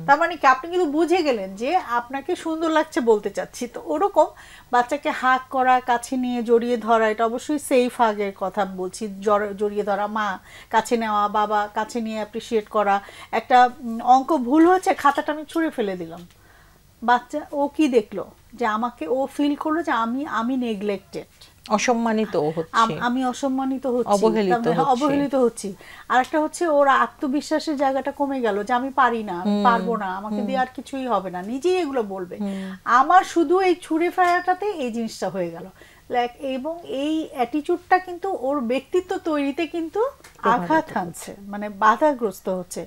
তার মানে কি আপনি কিন্তু বুঝে গেলেন যে আপনাকে সুন্দর লাগছে বলতে চাচ্ছি। তো ওরকম বাচ্চাকে হাত করা, কাছে নিয়ে জড়িয়ে ধরা, এটা অবশ্যই সেফ আগের কথা বলছি, জড়িয়ে ধরা, মা কাছে নেওয়া, বাবা কাছে নিয়ে অ্যাপ্রিসিয়েট করা। একটা অঙ্ক ভুল হয়েছে, খাতাটা আমি ছুঁড়ে ফেলে দিলাম, বাচ্চা ও কি দেখলো, যে আমাকে ও ফিল করলো যে আমি নেগলেক্টেড, অসম্মানিত হচ্ছি, আমি অসম্মানিত হচ্ছি, অবহেলিত হচ্ছি। আর একটা হচ্ছে ওর আত্মবিশ্বাসের জায়গাটা কমে গেল, যে আমি পারি না, আমি পারবো না, আমাকে দিয়ে আর কিছুই হবে না, নিজেই এগুলো বলবে। আমার শুধু এই ছুঁড়ে ফেলাটাতে এই জিনিসটা হয়ে গেল। এবং এই অ্যাটিটিউডটা কিন্তু ওর ব্যক্তিত্ব তৈরিতে কিন্তু আঘাত হানছে, মানে বাধাগ্রস্ত হচ্ছে,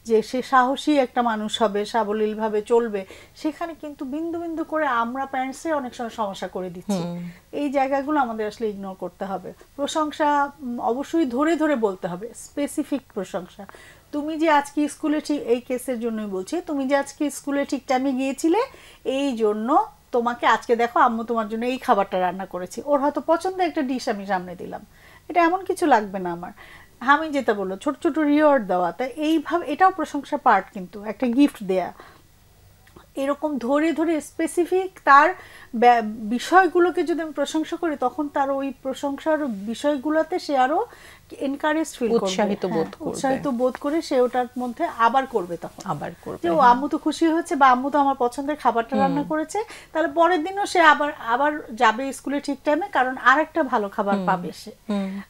যে সে সাহসী একটা মানুষ হবে, সাবলীলভাবে চলবে। সেখানে কিন্তু বিন্দু বিন্দু করে আমরা প্যারেন্টসে অনেক সময় সমস্যা করে দিচ্ছি। এই জায়গাগুলো আমাদের আসলে ইগনোর করতে হবে। প্রশংসা অবশ্যই ধরে ধরে বলতে হবে, স্পেসিফিক প্রশংসা। তুমি যে আজকে স্কুলে, ঠিক এই কেসের জন্যই বলছি, তুমি যে আজকে স্কুলে ঠিক টাইমে গিয়েছিলে, এই জন্য তোমাকে আজকে দেখো আম্মু তোমার জন্য এই খাবারটা রান্না করেছি। ওর হয়তো পছন্দের একটা ডিশ আমি সামনে দিলাম, এটা এমন কিছু লাগবে না আমার, আমি যেটা বললো ছোট ছোট রিওয়ার্ড দেওয়া, তাই এইভাবে এটাও প্রশংসা পার্ট, কিন্তু একটা গিফট দেয়া। এরকম ধরে ধরে স্পেসিফিক তার বিষয়গুলোকে যদি আমি প্রশংসা করি, তখন তার ওই প্রশংসার বিষয়গুলোতে সে আরো এনকারেজ ফিল করবে, উৎসাহিত বোধ করে সে ওটার মধ্যে আবার করবে, তখন আবার করবে যে ও আম্মু তো খুশি হয়েছে বা আম্মু তো আমার পছন্দের খাবারটা রান্না করেছে, তাহলে পরের দিনও সে আবার যাবে স্কুলে ঠিক টাইমে, কারণ আরেকটা ভালো খাবার পাবে সে।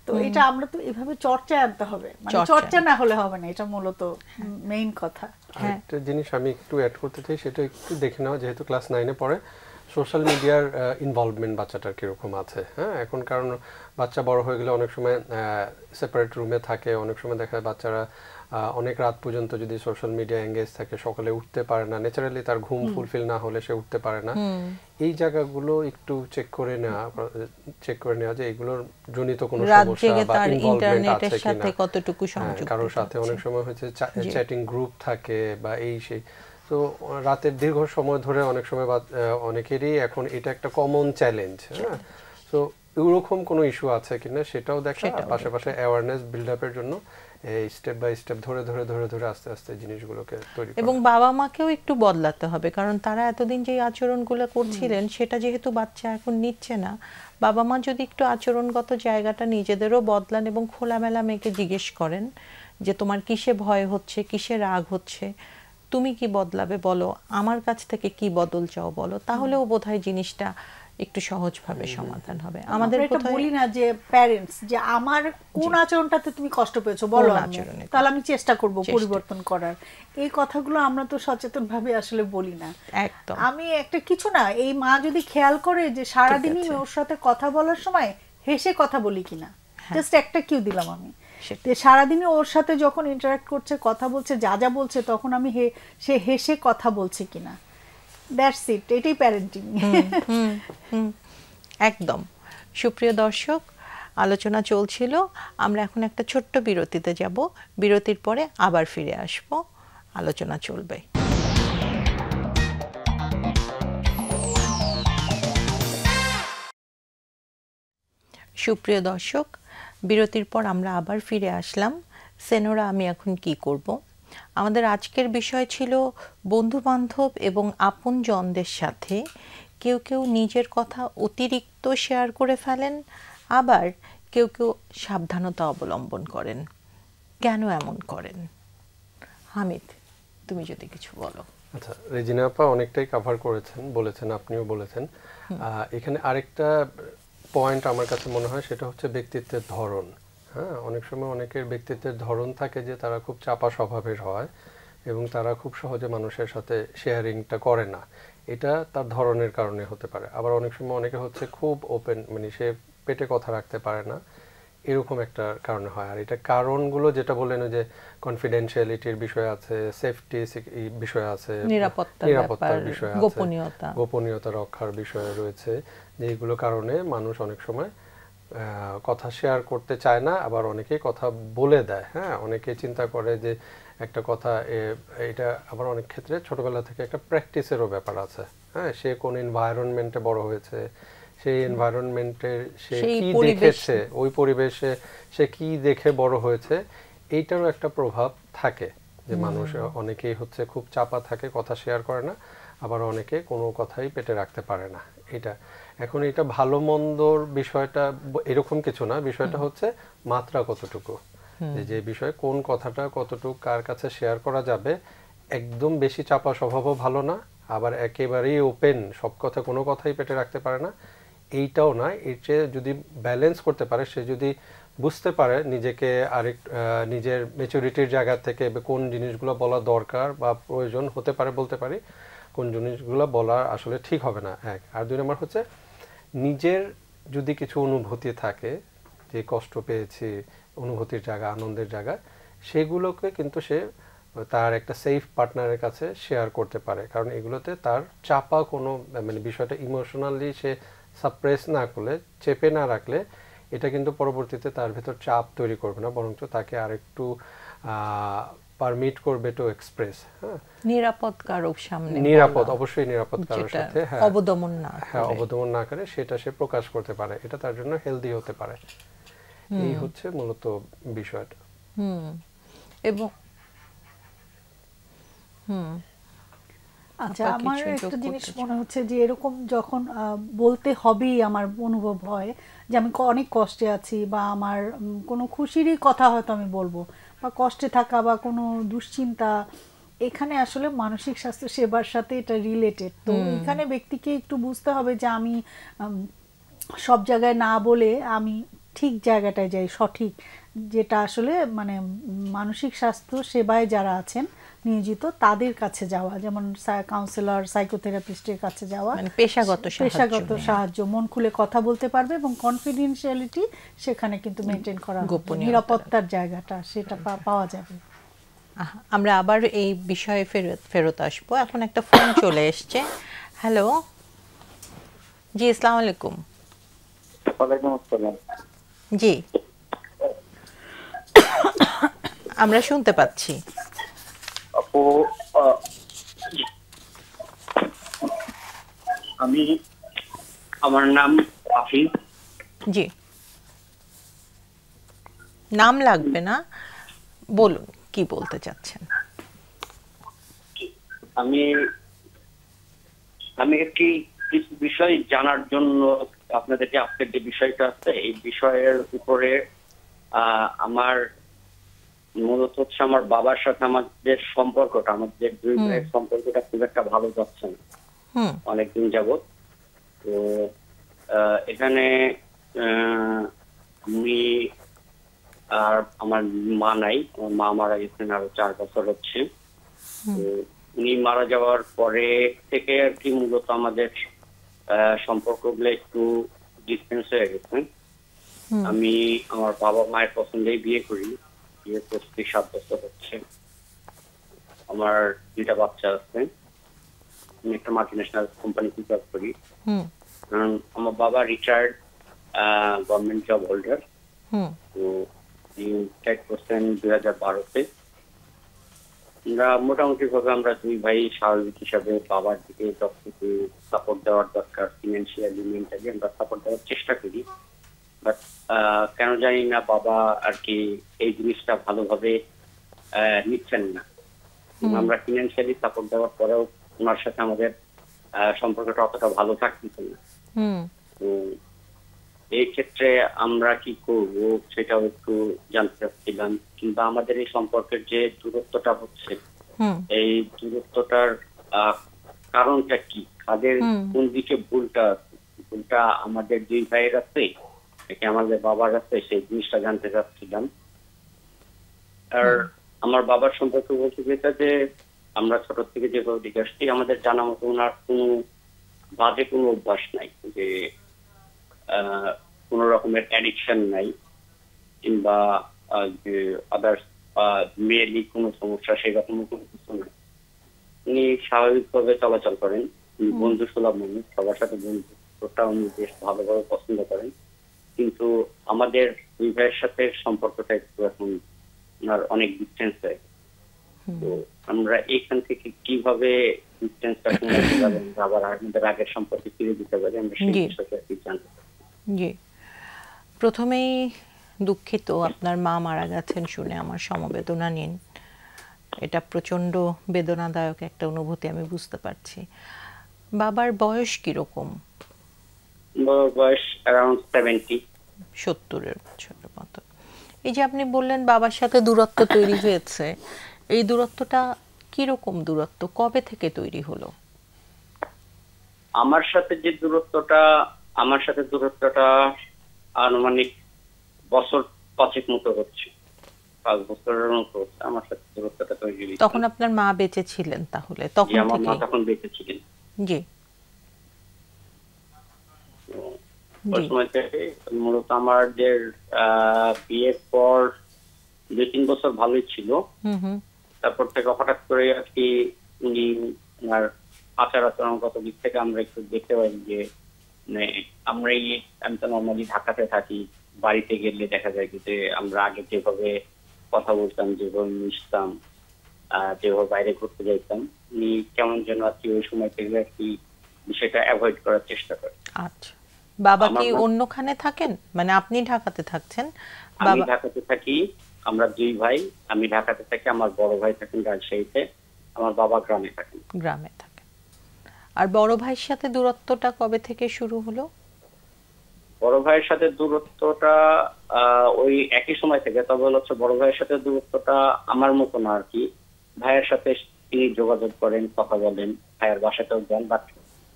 তো এটা আমরা তো এভাবে চর্চায় আনতে হবে, মানে চর্চা না হলে হবে না, এটা মূলত মেইন কথা। একটা জিনিস আমি একটু অ্যাড করতে চাই, সেটা একটু দেখে নেওয়া, যেহেতু ক্লাস 9-এ পড়ে, সোশ্যাল মিডিয়ার ইনভলভমেন্ট বাচ্চাটার কিরকম আছে। হ্যাঁ, এখন কারণ বাচ্চা বড় হয়ে গেলে অনেক সময় সেপারেট রুমে থাকে, অনেক সময় দেখা যায় বাচ্চারা অনেক রাত পর্যন্ত যদি সোশ্যাল মিডিয়া এঙ্গেজ থাকে, সকালে উঠতে পারে না, ন্যাচারালি তার ঘুম ফুলফিল না হলে সে উঠতে পারে না। এই জায়গাগুলো একটু চেক করে নেওয়া যে এগুলোর জনিত কোনো সমস্যা বা ইনভলভমেন্ট আছে কিনা, কতটুকু সংযোগ কারোর সাথে অনেক সময় হচ্ছে চ্যাটিং গ্রুপ থাকে বা এই সেই। তো রাতের দীর্ঘ সময় ধরে অনেক সময় অনেকেরই এখন এটা একটা কমন চ্যালেঞ্জ। হ্যাঁ, তো এরকম কোনো ইস্যু আছে কিনা সেটাও দেখা, পাশাপাশি অ্যাওয়ারনেস বিল্ড আপের জন্য এই স্টেপ বাই স্টেপ ধরে আস্তে আস্তে জিনিসগুলোকে তৈরি করা। এবং বাবা মাকেও একটু বদলাতে হবে, কারণ তারা এতদিন যে আচরণগুলো করছিলেন সেটা যেহেতু বাচ্চা এখন নিচ্ছে না, বাবা মা যদি একটু আচরণগত জায়গাটা নিজেদেরও বদলান এবং খোলামেলা মেয়েকে জিজ্ঞেস করেন যে তোমার কিসে ভয় হচ্ছে, কিসে রাগ হচ্ছে, তুমি কি বদলাবে বলো, আমার কাছ থেকে কি বদল চাও বলো, তাহলেও বোধহয় জিনিসটা একটু সহজভাবে সমাধান হবে। আমাদের এটা বলি না যে প্যারেন্টস যে আমার কোন আচরণটাতে তুমি কষ্ট পেয়েছো বলো, তাহলে আমি চেষ্টা করব পরিবর্তন করার, এই কথাগুলো আমরা তো সচেতনভাবে আসলে বলি না একদম। আমি একটা কিছু না, এই মা যদি খেয়াল করে যে সারাদিনই ওর সাথে কথা বলার সময় হেসে কথা বলি কিনা, জাস্ট একটা কিউ দিলাম আমি, সারাদিনে ওর সাথে যখন ইন্টারঅ্যাক্ট করছে, কথা বলছে, যা যা বলছে, তখন আমি সে হেসে কথা বলছে কিনা, দ্যাটস ইট, এটাই প্যারেন্টিং। একদম। সুপ্রিয় দর্শক, আলোচনা চলছিল, আমরা এখন একটা ছোট্ট বিরতিতে যাব, বিরতির পরে আবার ফিরে আসব, আলোচনা চলবে। সুপ্রিয় দর্শক, বিরতির পর আমরা আবার ফিরে আসলাম। সেনোরা, আমি এখন কি করব? আমাদের আজকের বিষয় ছিল বন্ধু বান্ধব এবং আপনজনদের সাথে কেউ কেউ নিজের কথা অতিরিক্ত শেয়ার করে ফেলেন, আবার কেউ কেউ সাবধানতা অবলম্বন করেন। কেন এমন করেন? হামিদ, তুমি যদি কিছু বলো। আচ্ছা, রেজিনা আপা অনেকটাই কভার করেছেন, বলেছেন, আপনিও বলেছেন। এখানে আরেকটা পয়েন্ট আমার কাছে মনে হয়, সেটা হচ্ছে ব্যক্তিত্বের ধরন। হ্যাঁ, অনেক সময় অনেকের ব্যক্তিত্বের ধরন থাকে যে তারা খুব চাপা স্বভাবের হয় এবং তারা খুব সহজে মানুষের সাথে শেয়ারিংটা করে না, এটা তার ধরনের কারণে হতে পারে। আবার অনেক সময় অনেকে হচ্ছে খুব ওপেন, মানে সে পেটে কথা রাখতে পারে না, এরকম একটা কারণে হয়। আর এটা কারণগুলো যেটা বললেন, যে কনফিডেন্সিয়ালিটির বিষয় আছে, সেফটি বিষয় আছে, নিরাপত্তার বিষয় আছে, গোপনীয়তা রক্ষার বিষয় রয়েছে, যে এইগুলো কারণে মানুষ অনেক সময় কথা শেয়ার করতে চায় না, আবার অনেকে কথা বলে দেয়। হ্যাঁ, অনেকে চিন্তা করে যে একটা কথা, এটা আবার অনেক ক্ষেত্রে ছোটবেলা থেকে একটা প্র্যাকটিসেরও ব্যাপার আছে। হ্যাঁ, সে কোন এনভায়রনমেন্টে বড় হয়েছে, সেই এনভায়রনমেন্টের সে কি দেখেছে, ওই পরিবেশে সে কি দেখে বড় হয়েছে, এইটারও একটা প্রভাব থাকে। যে মানুষ অনেকেই হচ্ছে খুব চাপা থাকে, কথা শেয়ার করে না, আবার অনেকে কোনো কথাই পেটে রাখতে পারে না। এখন এটা ভালো মন্দর বিষয়টা এরকম কিছু না, বিষয়টা হচ্ছে মাত্রা কতটুকু, যে বিষয়ে কোন কথাটা কতটুকু কার কাছে শেয়ার করা যাবে। একদম বেশি চাপা স্বভাবও ভালো না, আবার একেবারেই ওপেন, সব কথা কোনো কথাই পেটে রাখতে পারে না, এইটাও না। এর চেয়ে যদি ব্যালেন্স করতে পারে, সে যদি বুঝতে পারে নিজেকে আরেক নিজের ম্যাচুরিটির জায়গা থেকে কোন জিনিসগুলো বলা দরকার বা প্রয়োজন হতে পারে, বলতে পারি, কোন জিনিসগুলো বলা আসলে ঠিক হবে না, এক। আর দুই নম্বর হচ্ছে নিজের যদি কিছু অনুভূতি থাকে, যে কষ্ট পেয়েছি, অনুভূতির জায়গা, আনন্দের জায়গা, সেগুলোকে কিন্তু সে তার একটা সেফ পার্টনারের কাছে শেয়ার করতে পারে। কারণ এগুলোতে তার চাপা কোনো, মানে বিষয়টা ইমোশনালি সে সাপ্রেস না করলে, চেপে না রাখলে, এটা কিন্তু পরবর্তীতে তার ভেতর চাপ তৈরি করবে না, বরঞ্চ তাকে আরেকটু পারমিট করবে টু এক্সপ্রেস। হ্যাঁ, নিরাপদ কারোর সামনে, অবশ্যই নিরাপদ কারোর সাথে, হ্যাঁ, অবদমন না করে সেটা সে প্রকাশ করতে পারে, এটা তার জন্য হেলদি হতে পারে। এই হচ্ছে মূলত বিষয়টা। এবং আচ্ছা, আমার একটা জিনিস মনে হচ্ছে যে এরকম যখন বলতে হবেই, আমার অনুভব হয় যে আমি অনেক কষ্টে আছি, বা আমার কোনো খুশিরই কথা হয়তো আমি বলবো, বা কষ্টে থাকা বা কোনো দুশ্চিন্তা, এখানে আসলে মানসিক স্বাস্থ্য সেবার সাথে এটা রিলেটেড। তো এখানে ব্যক্তিকে একটু বুঝতে হবে যে আমি সব জায়গায় না বলে আমি ঠিক জায়গাটায় যাই, সঠিক, যেটা আসলে মানে মানসিক স্বাস্থ্য সেবায় যারা আছেন নিয়োজিত তাদের কাছে যাওয়া, যেমন কাউন্সিলর, সাইকোথেরাপিস্টের কাছে যাওয়া, মানে পেশাগত সাহায্য, মন খুলে কথা বলতে পারবে এবং কনফিডেন্সিয়ালিটি সেখানে কিন্তু মেনটেন করা হবে, নিরাপত্তার জায়গাটা সেটা পাওয়া যাবে। আমরা আবার এই বিষয়ে ফেরত আসবো। এখন একটা ফোন চলে এসছে। হ্যালো, জি আসসালামু আলাইকুম। ওয়ালাইকুম আসসালাম। জি, আমরা শুনতে পাচ্ছি। আপু, আমার নাম আফিফ। জি, নাম লাগবে না, বলুন কি বলতে চাচ্ছেন। আমি একটি কিছু বিষয় জানার জন্য আপনাদেরকে, আজকের যে বিষয়টা আছে এই বিষয়ের উপরে আমার মূলত হচ্ছে আমার বাবার সাথে আমাদের সম্পর্কটা, আমাদের দুই ভাইয়ের সম্পর্কটা খুব একটা ভালো যাচ্ছে না অনেকদিন যাবত। তো এখানে আমি আর আমার মা নাই, আমার মা মারা গেছেন আরো 4 বছর হচ্ছে। তো উনি মারা যাওয়ার পরে থেকে আর কি মূলত আমাদের সম্পর্কগুলো একটু ডিস্টেন্স হয়ে গেছে। আমি আমার বাবা মায়ের পছন্দেই বিয়ে করি, বিয়ে করতে 7 বছর হচ্ছে। আমার 2টা বাচ্চা আছে। আমি একটা মাল্টিন্যাশনাল কোম্পানিতে জব করি। কারণ আমার বাবা রিটায়ার্ড গভর্নমেন্ট জব হোল্ডার। তো রিটায়ার্ড করছেন 2012-তে। আমরা মোটামুটি ভাবে আমরা দুই ভাই স্বাভাবিক হিসাবে বাবার দিকে যতটুকু সাপোর্ট দেওয়ার দরকার, ফিনান্সিয়ালি, মেন্টালি আমরা সাপোর্ট দেওয়ার চেষ্টা করি। বাট কেন জানি না বাবা আর কি এই জিনিসটা ভালোভাবে নিচ্ছেন না। আমরা ফিনান্সিয়ালি সাপোর্ট দেওয়ার পরেও ওনার সাথে আমাদের সম্পর্কটা অতটা ভালো থাকতেছে না। তো এই ক্ষেত্রে আমরা কি করব সেটাও একটু জানতে চাচ্ছিলাম, কিংবা আমাদের এই সম্পর্কের যে দূরত্বটা হচ্ছে এই দূরত্বটার কারণটা কি, কাদের কোন দিকে ভুলটা আমাদের দুই ভাইয়ের আছে নাকি আমাদের বাবার আছে, সেই জিনিসটা জানতে চাচ্ছিলাম। আর আমার বাবার সম্পর্কে বলতে যেটা যে আমরা ছোট থেকে যেভাবে দেখে আসছি, আমাদের জানা মতো ওনার কোনো বাজে কোনো অভ্যাস নাই, যে কোন রকমের অ্যাডিকশন নাই, কিংবা আদার্স মেয়েলি কোনো সমস্যা সেরকম কোনো কিছু নাই। উনি স্বাভাবিকভাবে চলাচল করেন, বন্ধু সুলভ মানুষ, সবার সাথে বন্ধুত্বটা উনি বেশ ভালোভাবে পছন্দ করেন। কিন্তু আমাদের দুই ভাইয়ের সাথে সম্পর্কটা একটু এখন ওনার অনেক ডিস্টেন্স হয়। তো আমরা এখান থেকে কিভাবে ডিস্টেন্সটা কমাতে পারি, আবার আমাদের আগের সম্পর্কে ফিরে দিতে পারি, আমরা সেই বিষয়টা কি জানতে পারি। জি, প্রথমেই দুঃখিত আপনার মা মারা গেছেন শুনে, আমার সমবেদনা নিন। এটা প্রচন্ড বেদনাদায়ক একটা অনুভূতি, আমি বুঝতে পারছি। বাবার বয়স কিরকম? বয়স অ্যারাউন্ড 70 বছরের মতো। এই যে আপনি বললেন বাবার সাথে দূরত্ব তৈরি হয়েছে, এই দূরত্বটা কিরকম দূরত্ব, কবে থেকে তৈরি হলো? আমার সাথে দূরত্বটা আনুমানিক বছর 5 মতো হচ্ছে, 5 বছরের মতো হচ্ছে আমার সাথে দূরত্বটা তৈরি হয়েছে। তখন আপনার মা বেঁচে ছিলেন? তাহলে তখন আমার মা তখন বেঁচে ছিলেন। জি, ওই সময় থেকে মূলত আমাদের বিয়ের পর 2-3 বছর ভালোই ছিল। তারপর থেকে হঠাৎ করে আর কি উনি ওনার আচার আচরণগত দিক থেকে আমরা একটু দেখতে পাই যে আমি তো নর্মালি ঢাকাতে থাকি, বাড়িতে গেলে দেখা যায় যে আমরা আগে যেভাবে কথা বলতাম, যেভাবে মিশতাম, যেভাবে বাইরে ঘুরতে যাইতাম, উনি কেমন যেন আর কি ওই সময় থেকে আর কি বিষয়টা অ্যাভয়েড করার চেষ্টা করে। আচ্ছা, বাবা কি অন্যখানে থাকেন? মানে আপনি ঢাকাতে থাকছেন? আমি ঢাকাতে থাকি, আমরা দুই ভাই। আমি ঢাকাতে থাকি, আমার বড় ভাই থাকেন রাজশাহীতে, আমার বাবা গ্রামে থাকেন। আর বড় ভাইয়ের সাথে দূরত্বটা কবে থেকে শুরু হলো? বড় ভাইয়ের সাথে দূরত্বটা ওই একই সময় থেকে, তবে হচ্ছে বড় ভাইয়ের সাথে দূরত্বটা আমার মতো না আর কি। ভাইয়ের সাথে তিনি যোগাযোগ করেন, কথা বলেন, ভাইয়ের বাসাতেও যান, বাট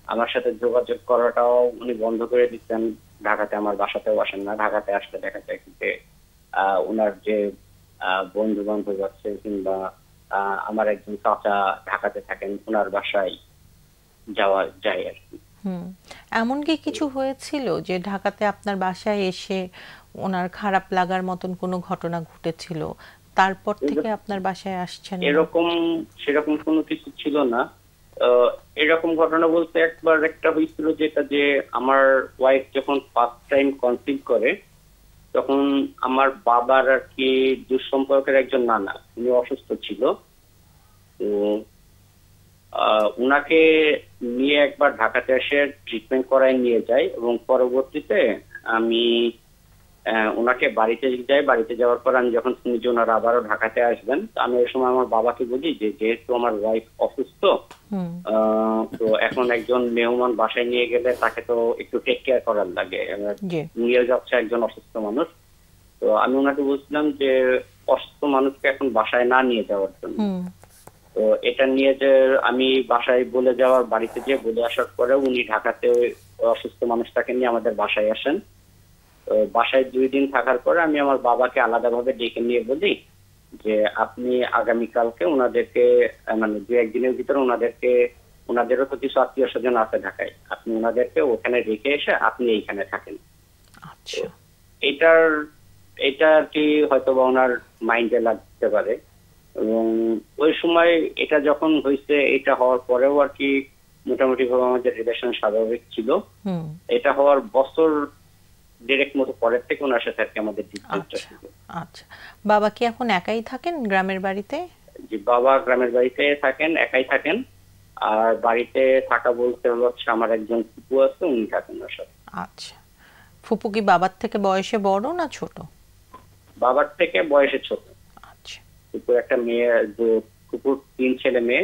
আমার সাথে যোগাযোগ করাটাও উনি বন্ধ করে দিচ্ছেন। ঢাকাতে আমার বাসাতেও আসেন না। ঢাকাতে আসলে দেখা যায় যে ওনার যে বন্ধু বান্ধব আছে কিংবা আমার একজন চাচা ঢাকাতে থাকেন, ওনার বাসায় যাওয়া যায় আর কি। এমন কি কিছু হয়েছিল যে ঢাকাতে আপনার বাসায় এসে ওনার খারাপ লাগার মতন কোনো ঘটনা ঘটেছিল, তারপর থেকে আপনার বাসায় আসছেন? সেরকম কোনো কিছু ছিল না। এরকম ঘটনা বলতে একবার একটা হয়েছিল, যেটা যে আমার ওয়াইফ যখন ফার্স্ট টাইম কনসিভ করে, তখন আমার বাবার আর কি দুঃসম্পর্কের একজন নানা, উনি অসুস্থ ছিল। তো উনাকে নিয়ে একবার ঢাকাতে এসে ট্রিটমেন্ট করায় নিয়ে যাই, এবং পরবর্তীতে আমি ওনাকে বাড়িতে যাই। বাড়িতে যাওয়ার পর আমি যখন শুনি যে ওনারা আবারও ঢাকাতে আসবেন, আমি ওই সময় আমার বাবাকে বলি যে যেহেতু আমার ওয়াইফ অসুস্থ, তো এখন একজন মেহমান বাসায় নিয়ে গেলে তাকে তো একটু টেক কেয়ার করার লাগে, নিয়ে যাচ্ছে একজন অসুস্থ মানুষ। তো আমি ওনাকে বলছিলাম যে অসুস্থ মানুষকে এখন বাসায় না নিয়ে যাওয়ার জন্য। তো এটা নিয়ে যে আমি বাসায় বলে যাওয়ার, বাড়িতে গিয়ে বলে আসার পরে উনি ঢাকাতে অসুস্থ মানুষটাকে নিয়ে আমাদের বাসায় আসেন। তো বাসায় 2 দিন থাকার পরে আমি আমার বাবাকে আলাদাভাবে ডেকে নিয়ে বলি যে আপনি আগামীকালকে ওনাদেরকে, মানে 2-1 দিনের ভিতরে ওনাদেরও তো কিছু আত্মীয় স্বজন আছে ঢাকায়, আপনি ওনাদেরকে ওখানে রেখে এসে আপনি এইখানে থাকেন। আচ্ছা, এটা আর কি হয়তো বা ওনার মাইন্ডে লাগতে পারে। এবং ওই সময় এটা যখন হয়েছে, এটা হওয়ার পরেও আর কি মোটামুটি ভাবে আমাদের রিলেশন স্বাভাবিক ছিল। এটা হওয়ার বছর ডিরেক্ট মতো পরের থেকে ওনার সাথে আর কি আমাদের ডিসটেন্সটা ছিল। আচ্ছা, বাবা কি এখন একাই থাকেন গ্রামের বাড়িতে? জি, বাবা গ্রামের বাড়িতে থাকেন, একাই থাকেন। আর বাড়িতে থাকা বলতে হচ্ছে আমার একজন ফুপু আছে, উনি থাকেন ওর সাথে। আচ্ছা, ফুপু কি বাবার থেকে বয়সে বড় না ছোট? বাবার থেকে বয়সে ছোট। আচ্ছা, ফুপুর একটা মেয়ে, ফুপুর 3 ছেলে মেয়ে,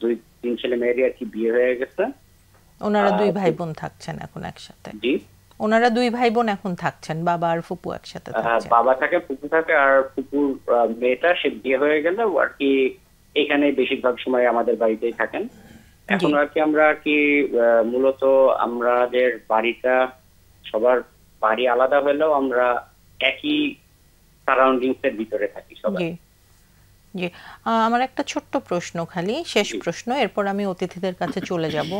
2-3 ছেলে মেয়েরই আর কি বিয়ে হয়ে গেছে। ওনারা 2 ভাই বোন থাকছেন এখন একসাথে? জি, ওনারা 2 ভাই বোন এখন থাকছেন, বাবা আর ফুপু একসাথে থাকছেন? বাবা থাকে, ফুপু থাকে, আর ফুপুর মেয়েটা সে বিয়ে হয়ে গেল আর কি এখানে বেশিরভাগ সময় আমাদের বাড়িতেই থাকেন। এখন আর কি আমরা আর কি মূলত আমাদের বাড়িটা, সবার বাড়ি আলাদা হলেও আমরা একই সারাউন্ডিংস এর ভিতরে থাকি সবাই। জি, আমার একটা ছোট্ট প্রশ্ন, খালি শেষ প্রশ্ন, এরপর আমি অতিথিদের কাছে চলে যাব।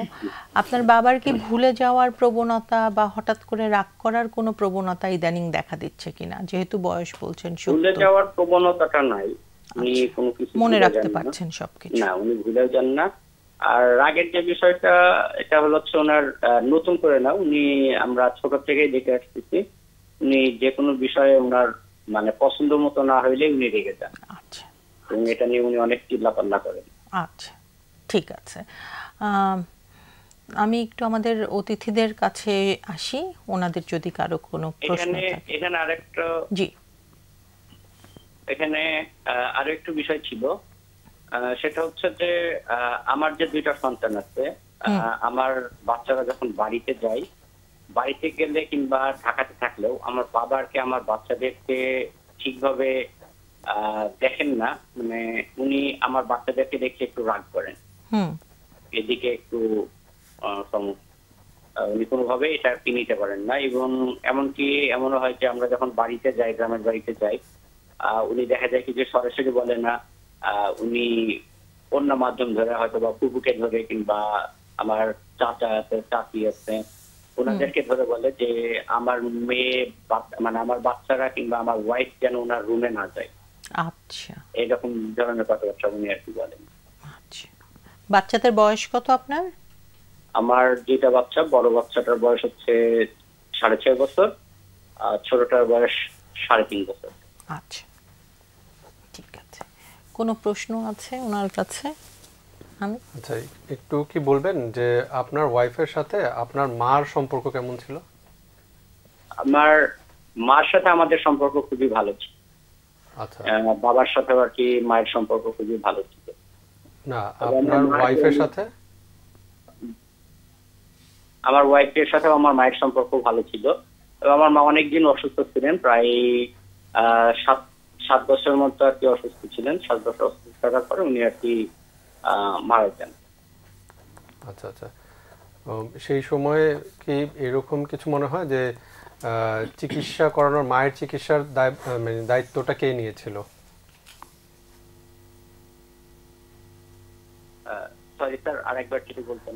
আপনার বাবার কি ভুলে যাওয়ার প্রবণতা বা হঠাৎ করে রাগ করার কোনো প্রবণতা ইদানিং দেখা দিচ্ছে কিনা? যেহেতু বয়স বলছেন, ভুলে যাওয়ার প্রবণতাটা নাই, উনি কোনো কিছু মনে রাখতে পারছেন সবকিছু? না, উনি ভুলেও যান না। আর রাগের যে বিষয়টা, এটা হচ্ছে ওনার নতুন করে না, উনি আমরা ছোট থেকেই দেখে আসতেছি, উনি যে কোনো বিষয়ে ওনার মানে পছন্দ মতো না হইলে উনি রেগে যান। আচ্ছা, এবং এটা নিয়ে উনি অনেক চিল্লাপাল্লা করেন। আচ্ছা, ঠিক আছে। আমি একটু আমাদের অতিথিদের কাছে আসি, ওনাদের যদি কারো কোনো প্রশ্ন থাকে। এখানে আরেকটা, জি, এখানে আরো একটু বিষয় ছিল, সেটা হচ্ছে যে আমার যে 2টা সন্তান আছে, আমার বাচ্চারা যখন বাড়িতে যায়, বাড়িতে গেলে কিংবা ঢাকাতে থাকলেও আমার বাবাকে আমার বাচ্চাদেরকে ঠিকভাবে দেখেন না, মানে উনি আমার বাচ্চাদেরকে দেখে একটু রাগ করেন, এদিকে একটু উনি কোনোভাবে এটা নিতে পারেন না। এবং এমনকি এমনও হয় যে আমরা যখন বাড়িতে যাই, গ্রামের বাড়িতে যাই, উনি দেখা যায় কি যে সরাসরি বলে না, উনি অন্য মাধ্যম ধরে হয়তো বা ফুপুকে ধরে কিংবা আমার চাচা আছে, চাচি আছে, ওনাদেরকে ধরে বলে যে আমার মেয়ে, মানে আমার বাচ্চারা কিংবা আমার ওয়াইফ যেন ওনার রুমে না যায়। আচ্ছা, এরকম ধরনের কথাবার্তা উনি আর কি বলেন। আচ্ছা, বাচ্চাদের বয়স কত আপনার? আমার যেটা বাচ্চা, বড় বাচ্চাটার বয়স হচ্ছে 6.5 বছর, আর ছোটটার বয়স 3.5 বছর। আচ্ছা, ঠিক আছে। কোনো প্রশ্ন আছে ওনার কাছে? আচ্ছা, একটু কি বলবেন যে আপনার ওয়াইফের সাথে আপনার মার সম্পর্ক কেমন ছিল? আমার মার সাথে আমাদের সম্পর্ক খুবই ভালো ছিল। আচ্ছা, বাবার সাথে আর কি মায়ের সম্পর্ক খুবই ভালো ছিল। না, আপনার ওয়াইফের সাথে? আমার ওয়াইফের সাথে আমার মায়ের সম্পর্ক ভালো ছিল। এবং আমার মা অনেকদিন অসুস্থ ছিলেন, প্রায় 7 বছরের মতো আর কি অসুস্থ ছিলেন। 7 বছর অসুস্থ থাকার পরে উনি আর কি মারা যান। আচ্ছা আচ্ছা, সেই সময়ে কি এরকম কিছু মনে হয় যে চিকিৎসা করানোর, মায়ের চিকিৎসার দায়িত্বটা কে নিয়েছিল?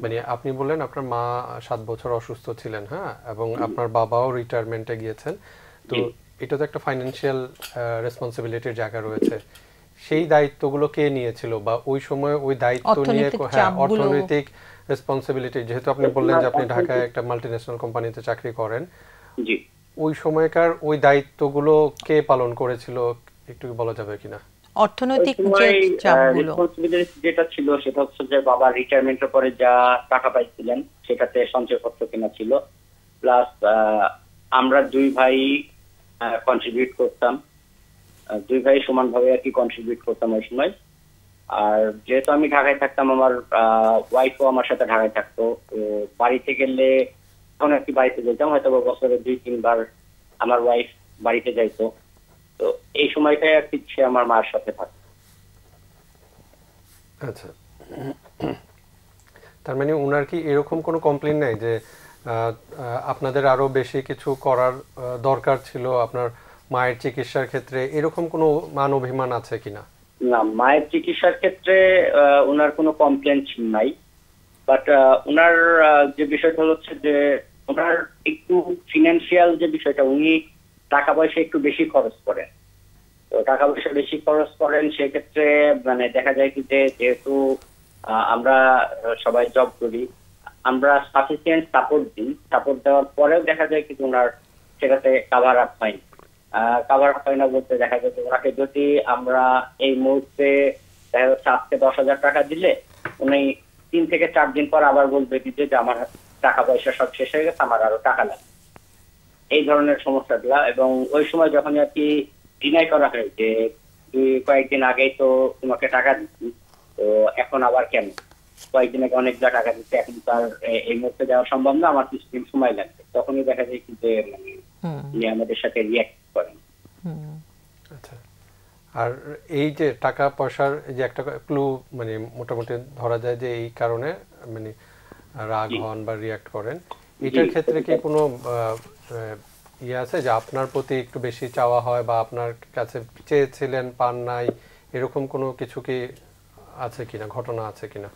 মানে আপনি বললেন আপনার মা 7 বছর অসুস্থ ছিলেন, হ্যাঁ, এবং আপনার বাবাও রিটায়ারমেন্টে গিয়েছেন, তো এটা তো একটা ফাইন্যান্সিয়াল রেসপন্সিবিলিটির জায়গা রয়েছে। সেই দায়িত্বগুলো কে নিয়েছিল, বা ওই সময় ওই দায়িত্ব নিয়ে, হ্যাঁ, অর্থনৈতিক রেসপন্সিবিলিটি, যেহেতু আপনি বললেন যে আপনি ঢাকায় একটা মাল্টিন্যাশনাল কোম্পানিতে চাকরি করেন, জি, ওই সময়কার ওই দায়িত্বগুলো কে পালন করেছিল, একটু বলা যাবে কিনা? অর্থনৈতিক যে চাপগুলো যেটা ছিল সেটা হচ্ছে যে বাবা রিটায়ারমেন্টের পরে যা টাকা পাইছিলেন সেটাতে সঞ্চয়পত্র কেনা ছিল, প্লাস আমরা 2 ভাই কন্ট্রিবিউট করতাম, 2 ভাই সমানভাবে আর কি কন্ট্রিবিউট করতাম ওই সময়। আর যেহেতু আমি ঢাকায় থাকতাম, আমার ওয়াইফও আমার সাথে ঢাকায় থাকতো, বাড়িতে গেলে তখন আর কি বাড়িতে যেতাম, হয়তো বছরে 2-3 বার আমার ওয়াইফ বাড়িতে যাইতো। তো এই সময়টাই আর কি সে আমার মায়ের সাথে থাকে। আচ্ছা, তার মানে উনার কি এরকম কোনো কমপ্লেইন নাই যে আপনাদের আরো বেশি কিছু করার দরকার ছিল আপনার মায়ের চিকিৎসার ক্ষেত্রে, এরকম কোনো মান অভিমান আছে কিনা? না, মায়ের চিকিৎসার ক্ষেত্রে ওনার কোনো কমপ্লেন নাই, বাট ওনার যে বিষয়টা হচ্ছে যে ওনার একটু ফিনান্সিয়াল যে বিষয়টা, উনি টাকা পয়সা একটু বেশি খরচ করেন। তো টাকা পয়সা বেশি খরচ করেন সেক্ষেত্রে মানে দেখা যায় কি যে যেহেতু আমরা সবাই জব করি, আমরা সাফিসিয়েন্ট সাপোর্ট দিই, সাপোর্ট দেওয়ার পরেও দেখা যায় কিন্তু ওনার সেটাতে কাভার আপ হয়নি। কাভার আপ হয় না বলতে দেখা যায় যে ওনাকে যদি আমরা এই মুহূর্তে দেখা যাচ্ছে আজকে 10,000 টাকা দিলে উনি 3 থেকে 4 দিন পর আবার বলবে যে আমার টাকা পয়সা সব শেষ হয়ে গেছে, আমার আরো টাকা লাগবে, এই ধরনের সমস্যাগুলো। এবং ওই সময় যখন আর কি ডিনাই করা হয় যে কয়েকদিন আগেই তো তোমাকে টাকা দিচ্ছি, তো এখন আবার কেন, কয়েকদিন আগে অনেকগুলো টাকা দিচ্ছে, এখন তার এই মুহূর্তে দেওয়া সম্ভব না, আমার কিছুদিন সময় লাগবে, তখনই দেখা যায় কি যে মানে আমাদের সাথে রিয়াক্ট করেন। আচ্ছা, আর এই যে টাকা পয়সার যে একটা ক্লু মানে মোটামুটি ধরা যায় যে এই কারণে মানে রাগ হন বা রিয়াক্ট করেন, এটার ক্ষেত্রে কি কোনো ইয়ে আছে যে আপনার প্রতি একটু বেশি চাওয়া হয় বা আপনার কাছে চেয়েছিলেন পান নাই, এরকম কোনো কিছু কি আছে কিনা, ঘটনা আছে কিনা?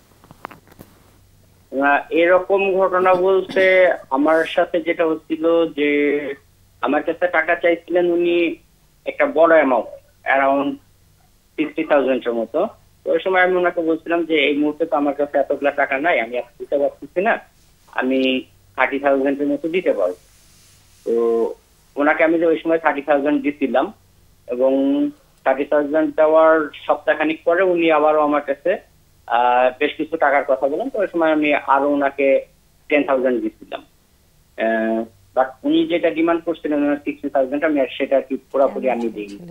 এরকম ঘটনা বলতে আমার সাথে যেটা হচ্ছিল যে আমার কাছে টাকা চাইছিলেন উনি একটা বড় অ্যামাউন্ট, অ্যারাউন্ড 60,000 এর মতো। তো ওই সময় আমি ওনাকে বলছিলাম যে এই মুহূর্তে তো আমার কাছে এতগুলো টাকা নাই, আমি এখন দিতে পারছি না, আমি 30,000 এর মতো দিতে পারবো। তো ওনাকে আমি যে ওই সময় 30,000 দিছিলাম, এবং 30,000 দেওয়ার সপ্তাহখানিক পরে উনি আবারও আমার কাছে বেশ কিছু টাকার কথা বলেন। তো ওই সময় আমি আরো ওনাকে 10,000 দিছিলাম, বাট উনি যেটা ডিমান্ড করছিলেন 60,000, আমি সেটা কি পুরোপুরি আমি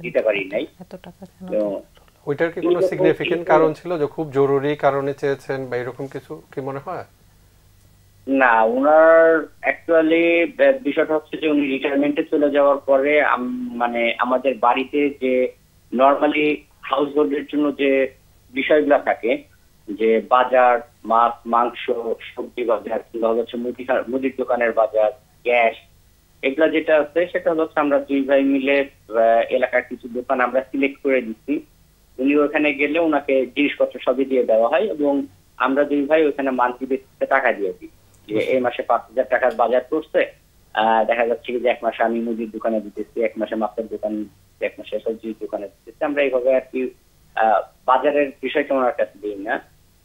দিতে পারি নাই। ওইটার কি কোনো সিগনিফিকেন্ট কারণ ছিল যে খুব জরুরি কারণে চেয়েছেন বা এরকম কিছু কি মনে হয়? না, ওনার অ্যাকচুয়ালি বিষয়টা হচ্ছে যে উনি রিটায়ারমেন্টে চলে যাওয়ার পরে মানে আমাদের বাড়িতে যে নর্মালি হাউস হোল্ডের জন্য যে বিষয়গুলো থাকে, যে বাজার, মাছ, মাংস, সবজি বাজার, কিংবা হচ্ছে মুদির দোকানের বাজার, গ্যাস, এগুলা যেটা আছে সেটা হচ্ছে আমরা 2 ভাই মিলে এলাকার কিছু দোকান আমরা সিলেক্ট করে দিচ্ছি। উনি ওখানে গেলে ওনাকে জিনিসপত্র সবই দিয়ে দেওয়া হয়, এবং আমরা 2 ভাই ওখানে মান্থলি বেসিসে টাকা দিয়ে দিই। যে এই মাসে 5,000 টাকার বাজার করছে, দেখা যাচ্ছে যে এক মাসে আমি মুদির দোকানে দিতেছি, এক মাসে মাছের দোকান, এক মাসে সবজির দোকানে দিতেছি। আমরা এইভাবে আর কি বাজারের বিষয়টা ওনার কাছে দিই না।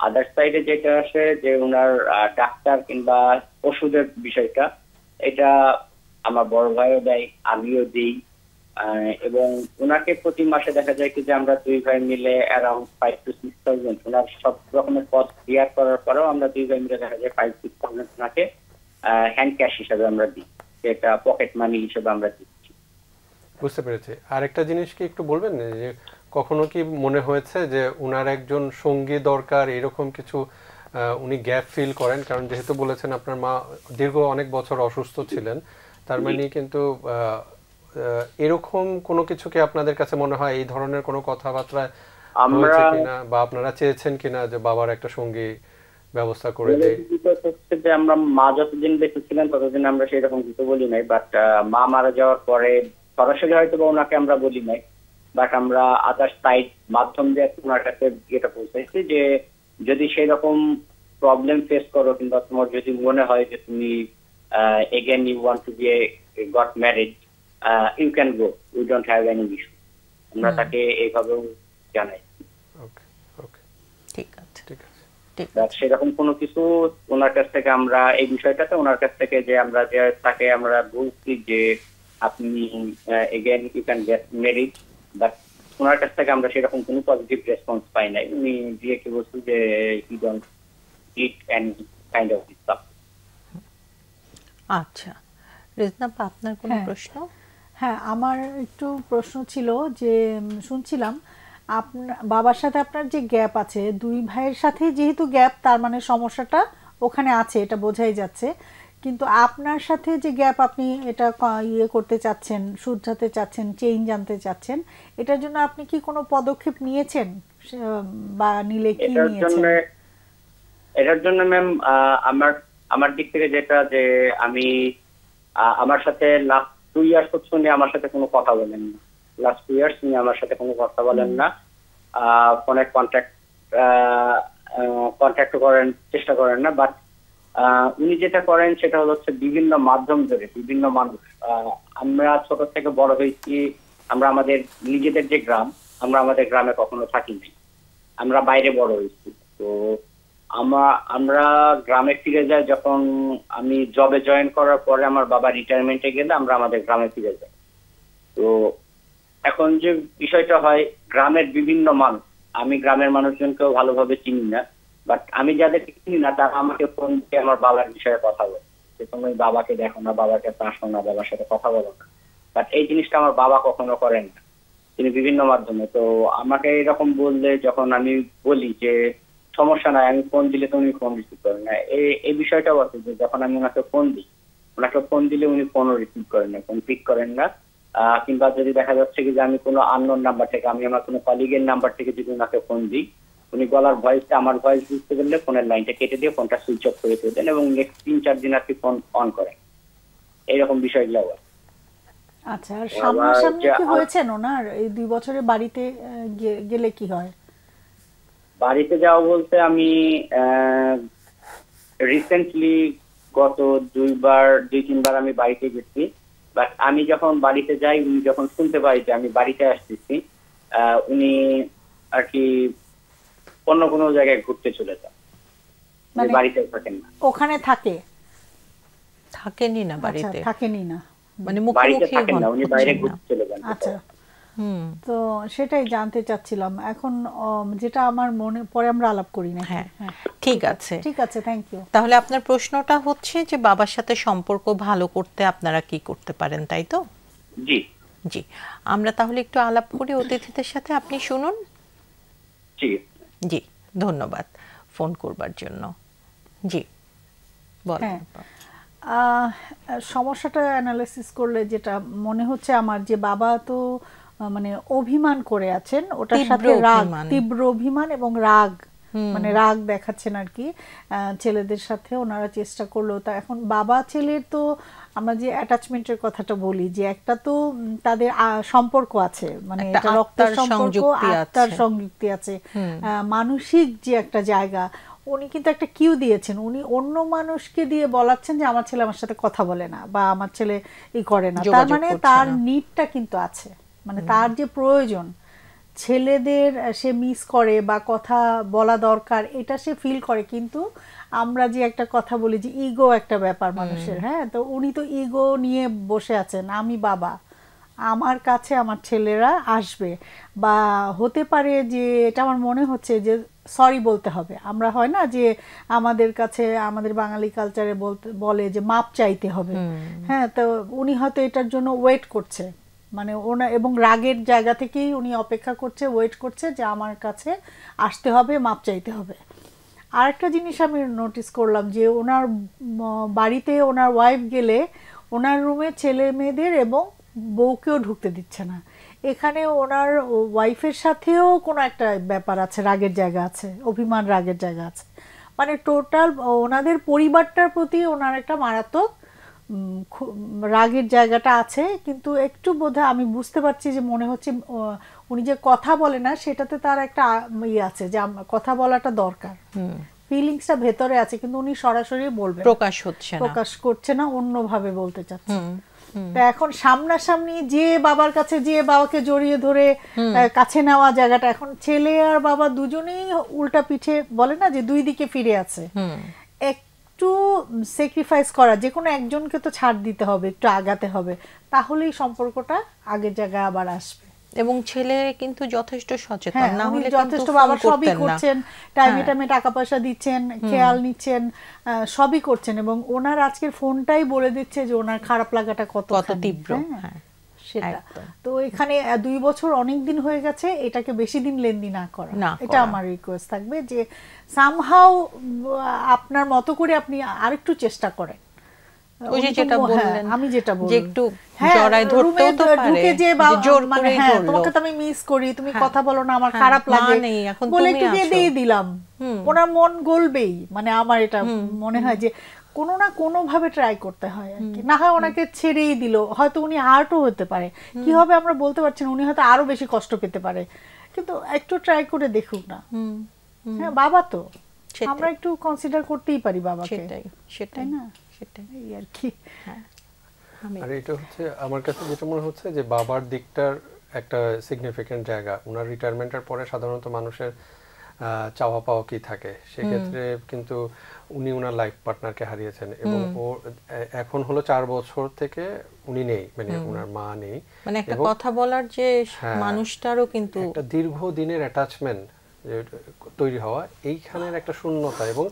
আদার সাইডে যেটা আসে যে ওনার ডাক্তার কিংবা ওষুধের বিষয়টা, এটা আমার বড় ভাইও দেয়, আমিও দিই। এবং ওনাকে প্রতি মাসে দেখা যায় কি যে আমরা 2 ভাই মিলে অ্যারাউন্ড 5 to 6,000 ওনার সব রকমের কস্ট ক্লিয়ার করার পরেও আমরা 2 ভাই মিলে দেখা যায় 5-6,000 ওনাকে হ্যান্ড ক্যাশ হিসেবে আমরা দিই, সেটা পকেট মানি হিসেবে আমরা দিচ্ছি। বুঝতে পেরেছি। আরেকটা জিনিস কি একটু বলবেন যে কখনো কি মনে হয়েছে যে ওনার একজন সঙ্গী দরকার, এরকম কিছু উনি গ্যাপ ফিল করেন, কারণ যেহেতু বলেছেন আপনার মা দীর্ঘ অনেক বছর অসুস্থ ছিলেন, তার মানে কিন্তু এরকম কোনো কিছু কি আপনাদের কাছে মনে হয়, এই ধরনের কোনো কথাবার্তা হয়েছে কিনা বা আপনারা চেয়েছেন কিনা যে বাবার একটা সঙ্গী ব্যবস্থা করে দেয়? যে আমরা মা যতদিন বেঁচে ছিলেন ততদিন আমরা সেরকম কিছু বলি নাই, বাট মা মারা যাওয়ার পরে সরাসরি হয়তো বা ওনাকে আমরা বলি নাই, বাট আমরা আদার সাইড মাধ্যম দিয়ে ওনার কাছে যেটা পৌঁছাইছি যে যদি সেই রকম প্রবলেম ফেস করো কিংবা তোমার যদি মনে হয় যে তুমি again you want to be got married, you can go, we don't have any issue. আমরা তাকে এইভাবেও জানাই। ঠিক আছে, ঠিক আছে। সেরকম কোনো কিছু ওনার কাছ থেকে আমরা এই বিষয়টাতে ওনার কাছ থেকে যে আমরা যে তাকে আমরা বলছি যে আপনি again you can get married, but ওনার কাছ থেকে আমরা সেরকম কোনো পজিটিভ রেসপন্স পাই নাই। উনি দিয়ে কি বলছেন যে you don't eat any kind of stuff. আচ্ছা, রেজনা আপা, আপনার কোনো প্রশ্ন? হ্যাঁ, আমার একটু প্রশ্ন ছিল যে শুনছিলাম আপনার বাবার সাথে আপনার যে গ্যাপ আছে, দুই ভাইয়ের সাথে যেহেতু গ্যাপ, তার মানে সমস্যাটা ওখানে আছে, এটা বোঝাই যাচ্ছে। কিন্তু আপনার সাথে যে গ্যাপ, আপনি এটা ইয়ে করতে চাচ্ছেন, শুধরাতে চাচ্ছেন, চেঞ্জ আনতে চাচ্ছেন, এটার জন্য আপনি কি কোনো পদক্ষেপ নিয়েছেন বা নিলে কি নিয়েছেন? এটার জন্য ম্যাম আমার দিক থেকে যেটা, যে আমি আমার সাথে লাস্ট 2 ইয়ার্স হচ্ছে উনি আমার সাথে কোনো কথা বলেন না। লাস্ট 2 ইয়ার্স উনি আমার সাথে কোনো কথা বলেন না, ফোনে কন্ট্যাক্ট করেন চেষ্টা করেন না। বাট উনি যেটা করেন সেটা হচ্ছে বিভিন্ন মাধ্যম ধরে বিভিন্ন মানুষ, আমরা ছোট থেকে বড় হয়েছি, আমরা আমাদের নিজেদের যে গ্রাম, আমরা আমাদের গ্রামে কখনো থাকিনি, আমরা বাইরে বড় হয়েছি। তো আমরা গ্রামে ফিরে যাই যখন আমি জবে জয়েন করার পরে, আমার বাবা রিটায়ারমেন্টে গেলে আমরা আমাদের গ্রামে ফিরে যাই। তো এখন যে বিষয়টা হয়, গ্রামের বিভিন্ন মানুষ, আমি গ্রামের মানুষজনকেও ভালোভাবে চিনি না, বাট আমি যাদেরকে চিনি না তারা আমাকে ফোন দিয়ে আমার বাবার বিষয়ে কথা বলে যে তুমি বাবাকে দেখো না, বাবাকে আসো না, বাবার সাথে কথা বলো না। বাট এই জিনিসটা আমার বাবা কখনো করেন না, তিনি বিভিন্ন মাধ্যমে। তো আমাকে এরকম বললে যখন আমি বলি যে সমস্যা নাই, আমি ফোন দিলে তুমি ফোন রিসিভ করেন না, এই বিষয়টাও আছে যে যখন আমি ওনাকে ফোন দিলে উনি ফোনও রিসিভ করেন না, ফোন পিক করেন না। কিংবা যদি দেখা যাচ্ছে কি যে আমি কোনো আননোন নাম্বার থেকে, আমি আমার কোনো কলিগের নাম্বার থেকে যদি ওনাকে ফোন দিই, উনি গলার ভয়েসটা আমার ভয়েস বুঝতে পারলে ফোনের লাইনটা কেটে দিয়ে ফোনটা সুইচ অফ করে দেন এবং নেক্সট 3-4 দিন আর কি ফোন অন করেন। এইরকম বিষয়গুলো। আচ্ছা, আর সামনাসামনি কি হয়েছেন ওনার এই 2 বছরে বাড়িতে গেলে কি হয়? বাড়িতে যাওয়া বলতে আমি রিসেন্টলি গত 2-3 বার আমি বাড়িতে গেছি, বাট আমি যখন বাড়িতে যাই, উনি যখন শুনতে পাই যে আমি বাড়িতে আসতেছি, উনি আর কি অন্য কোনো জায়গায় ঘুরতে চলে যান, মানে বাড়িতে থাকেন না। ওখানে থাকেনি না বাড়িতে, থাকেনি না, মানে মুখোমুখি থাকেন না, উনি বাইরে ঘুরতে চলে যান। আচ্ছা, তো সেটাই জানতে চাচ্ছিলাম এখন, যেটা আমার মনে পরে আমরা আলাপ করি না। হ্যাঁ, ঠিক আছে, ঠিক আছে, থ্যাংক ইউ। তাহলে আপনার প্রশ্নটা হচ্ছে যে বাবার সাথে সম্পর্ক ভালো করতে আপনারা কি করতে পারেন, তাই তো? জি জি, আমরা তাহলে একটু আলাপ করি অতিথিদের সাথে, আপনি শুনুন। জি, ধন্যবাদ ফোন করবার জন্য। জি বলেন। সমস্যাটা অ্যানালাইসিস করলে যেটা মনে হচ্ছে আমার, যে বাবা তো মানে অভিমান করে আছেন, ওটার সাথে রাগ, তীব্র অভিমান এবং রাগ, মানে রাগ দেখাচ্ছেন আর কি ছেলেদের সাথে। ওনারা চেষ্টা করলো, তা এখন বাবা ছেলের তো আমরা যে অ্যাটাচমেন্টের কথাটা বলি, যে একটা তো তাদের সম্পর্ক আছে, মানে এটা রক্তের সম্পর্ক, আত্মার সংযুক্তি আছে, মানসিক যে একটা জায়গা। উনি কিন্তু একটা কিউ দিয়েছেন, উনি অন্য মানুষকে দিয়ে বলাচ্ছেন যে আমার ছেলে আমার সাথে কথা বলে না বা আমার ছেলে ই করে না, তার মানে তার নিডটা কিন্তু আছে, মানে তার যে প্রয়োজন ছেলেদের সে মিস করে বা কথা বলা দরকার, এটা সে ফিল করে। কিন্তু আমরা যে একটা কথা বলি যে ইগো একটা ব্যাপার মানুষের, হ্যাঁ, তো উনি তো ইগো নিয়ে বসে আছেন, আমি বাবা, আমার কাছে আমার ছেলেরা আসবে, বা হতে পারে যে এটা আমার মনে হচ্ছে যে সরি বলতে হবে। আমরা হয় না যে আমাদের কাছে, আমাদের বাঙালি কালচারে বলে যে মাপ চাইতে হবে, হ্যাঁ, তো উনি হয়তো এটার জন্য ওয়েট করছে, মানে ওনা, এবং রাগের জায়গা থেকেই উনি অপেক্ষা করছে, ওয়েট করছে যে আমার কাছে আসতে হবে, মাপ চাইতে হবে। আরেকটা জিনিস আমি নোটিস করলাম যে ওনার বাড়িতে ওনার ওয়াইফ গেলে ওনার রুমে ছেলে মেয়েদের এবং বউকেও ঢুকতে দিচ্ছে না। এখানে ওনার ওয়াইফের সাথেও কোনো একটা ব্যাপার আছে, রাগের জায়গা আছে, অভিমান রাগের জায়গা আছে। মানে টোটাল ওনাদের পরিবারটার প্রতি ওনার একটা মারাত্মক রাগের জায়গাটা আছে। কিন্তু একটু বোধহয় আমি বুঝতে পারছি যে মনে হচ্ছে উনি যে কথা বলে না সেটাতে তার একটা ইয়ে আছে যে কথা বলাটা দরকার, ফিলিংসটা ভেতরে আছে, কিন্তু উনি সরাসরি বলবেন, প্রকাশ করছে না, অন্যভাবে বলতে চাচ্ছে। তা এখন সামনাসামনি যে বাবার কাছে, যে বাবাকে জড়িয়ে ধরে কাছে নেওয়া জায়গাটা, এখন ছেলে আর বাবা দুজনেই উল্টা পিঠে, বলে না যে দুই দিকে ফিরে আছে। একটু স্যাক্রিফাইস করা, যে কোনো একজনকে তো ছাড় দিতে হবে, একটু আগাতে হবে, তাহলেই সম্পর্কটা আগের জায়গায় আবার আসবে। এবং ছেলে কিন্তু যথেষ্ট সচেতন, না হলে যথেষ্ট বাবা সবই করছেন, টাইমে টাইমে টাকা পয়সা দিচ্ছেন, খেয়াল নিচ্ছেন, সবই করছেন, এবং ওনার আজকের ফোনটাই বলে দিচ্ছে যে ওনার খারাপ লাগাটা কত তীব্র। সেটা তো এখানে 2 বছর অনেক দিন হয়ে গেছে, এটাকে বেশি দিন লেনদি না করা, এটা আমার রিকোয়েস্ট থাকবে যে সামহাউ আপনার মতো করে আপনি আরেকটু চেষ্টা করেন। ওই যে যেটা বললেন, আমি যেটা বললাম যে একটু জড়ায় ধরতেও তো পারে, ঢুকে যে জোর করে তোমাকে তো আমি মিস করি, তুমি কথা বলো না, আমার খারাপ লাগে বলে একটু দিয়ে দিলাম, ওনার মন গলবেই। মানে আমার এটা মনে হয় যে কোনো না কোনো ভাবে ট্রাই করতে হয় আর কি, না হয় ওনাকে ছেড়েই দিল, হয়তো উনি হার্টও হতে পারে, কি হবে আমরা বলতে পারছি না, উনি হয়তো আরো বেশি কষ্ট পেতে পারে, কিন্তু একটু ট্রাই করে দেখুক না। হ্যাঁ, বাবা তো আমরা একটু কনসিডার করতেই পারি বাবাকে, সেটাই না, সেটাই আর কি। আর এটা হচ্ছে আমার কাছে যেটা মনে হচ্ছে যে বাবার দিকটার একটা সিগনিফিকেন্ট জায়গা। ওনার রিটায়ারমেন্টের পরে সাধারণত মানুষের চাওয়া পাওয়া কি থাকে, সেক্ষেত্রে কিন্তু উনি ওনার লাইফ পার্টনারকে হারিয়েছেন, এবং ও এখন হলো 4 বছর থেকে উনি নেই, মানে ওনার মা নেই, মানে একটা কথা বলার যে মানুষটারও কিন্তু একটা দীর্ঘদিনের অ্যাটাচমেন্ট তৈরি হওয়া, এইখানের একটা শূন্যতা, এবং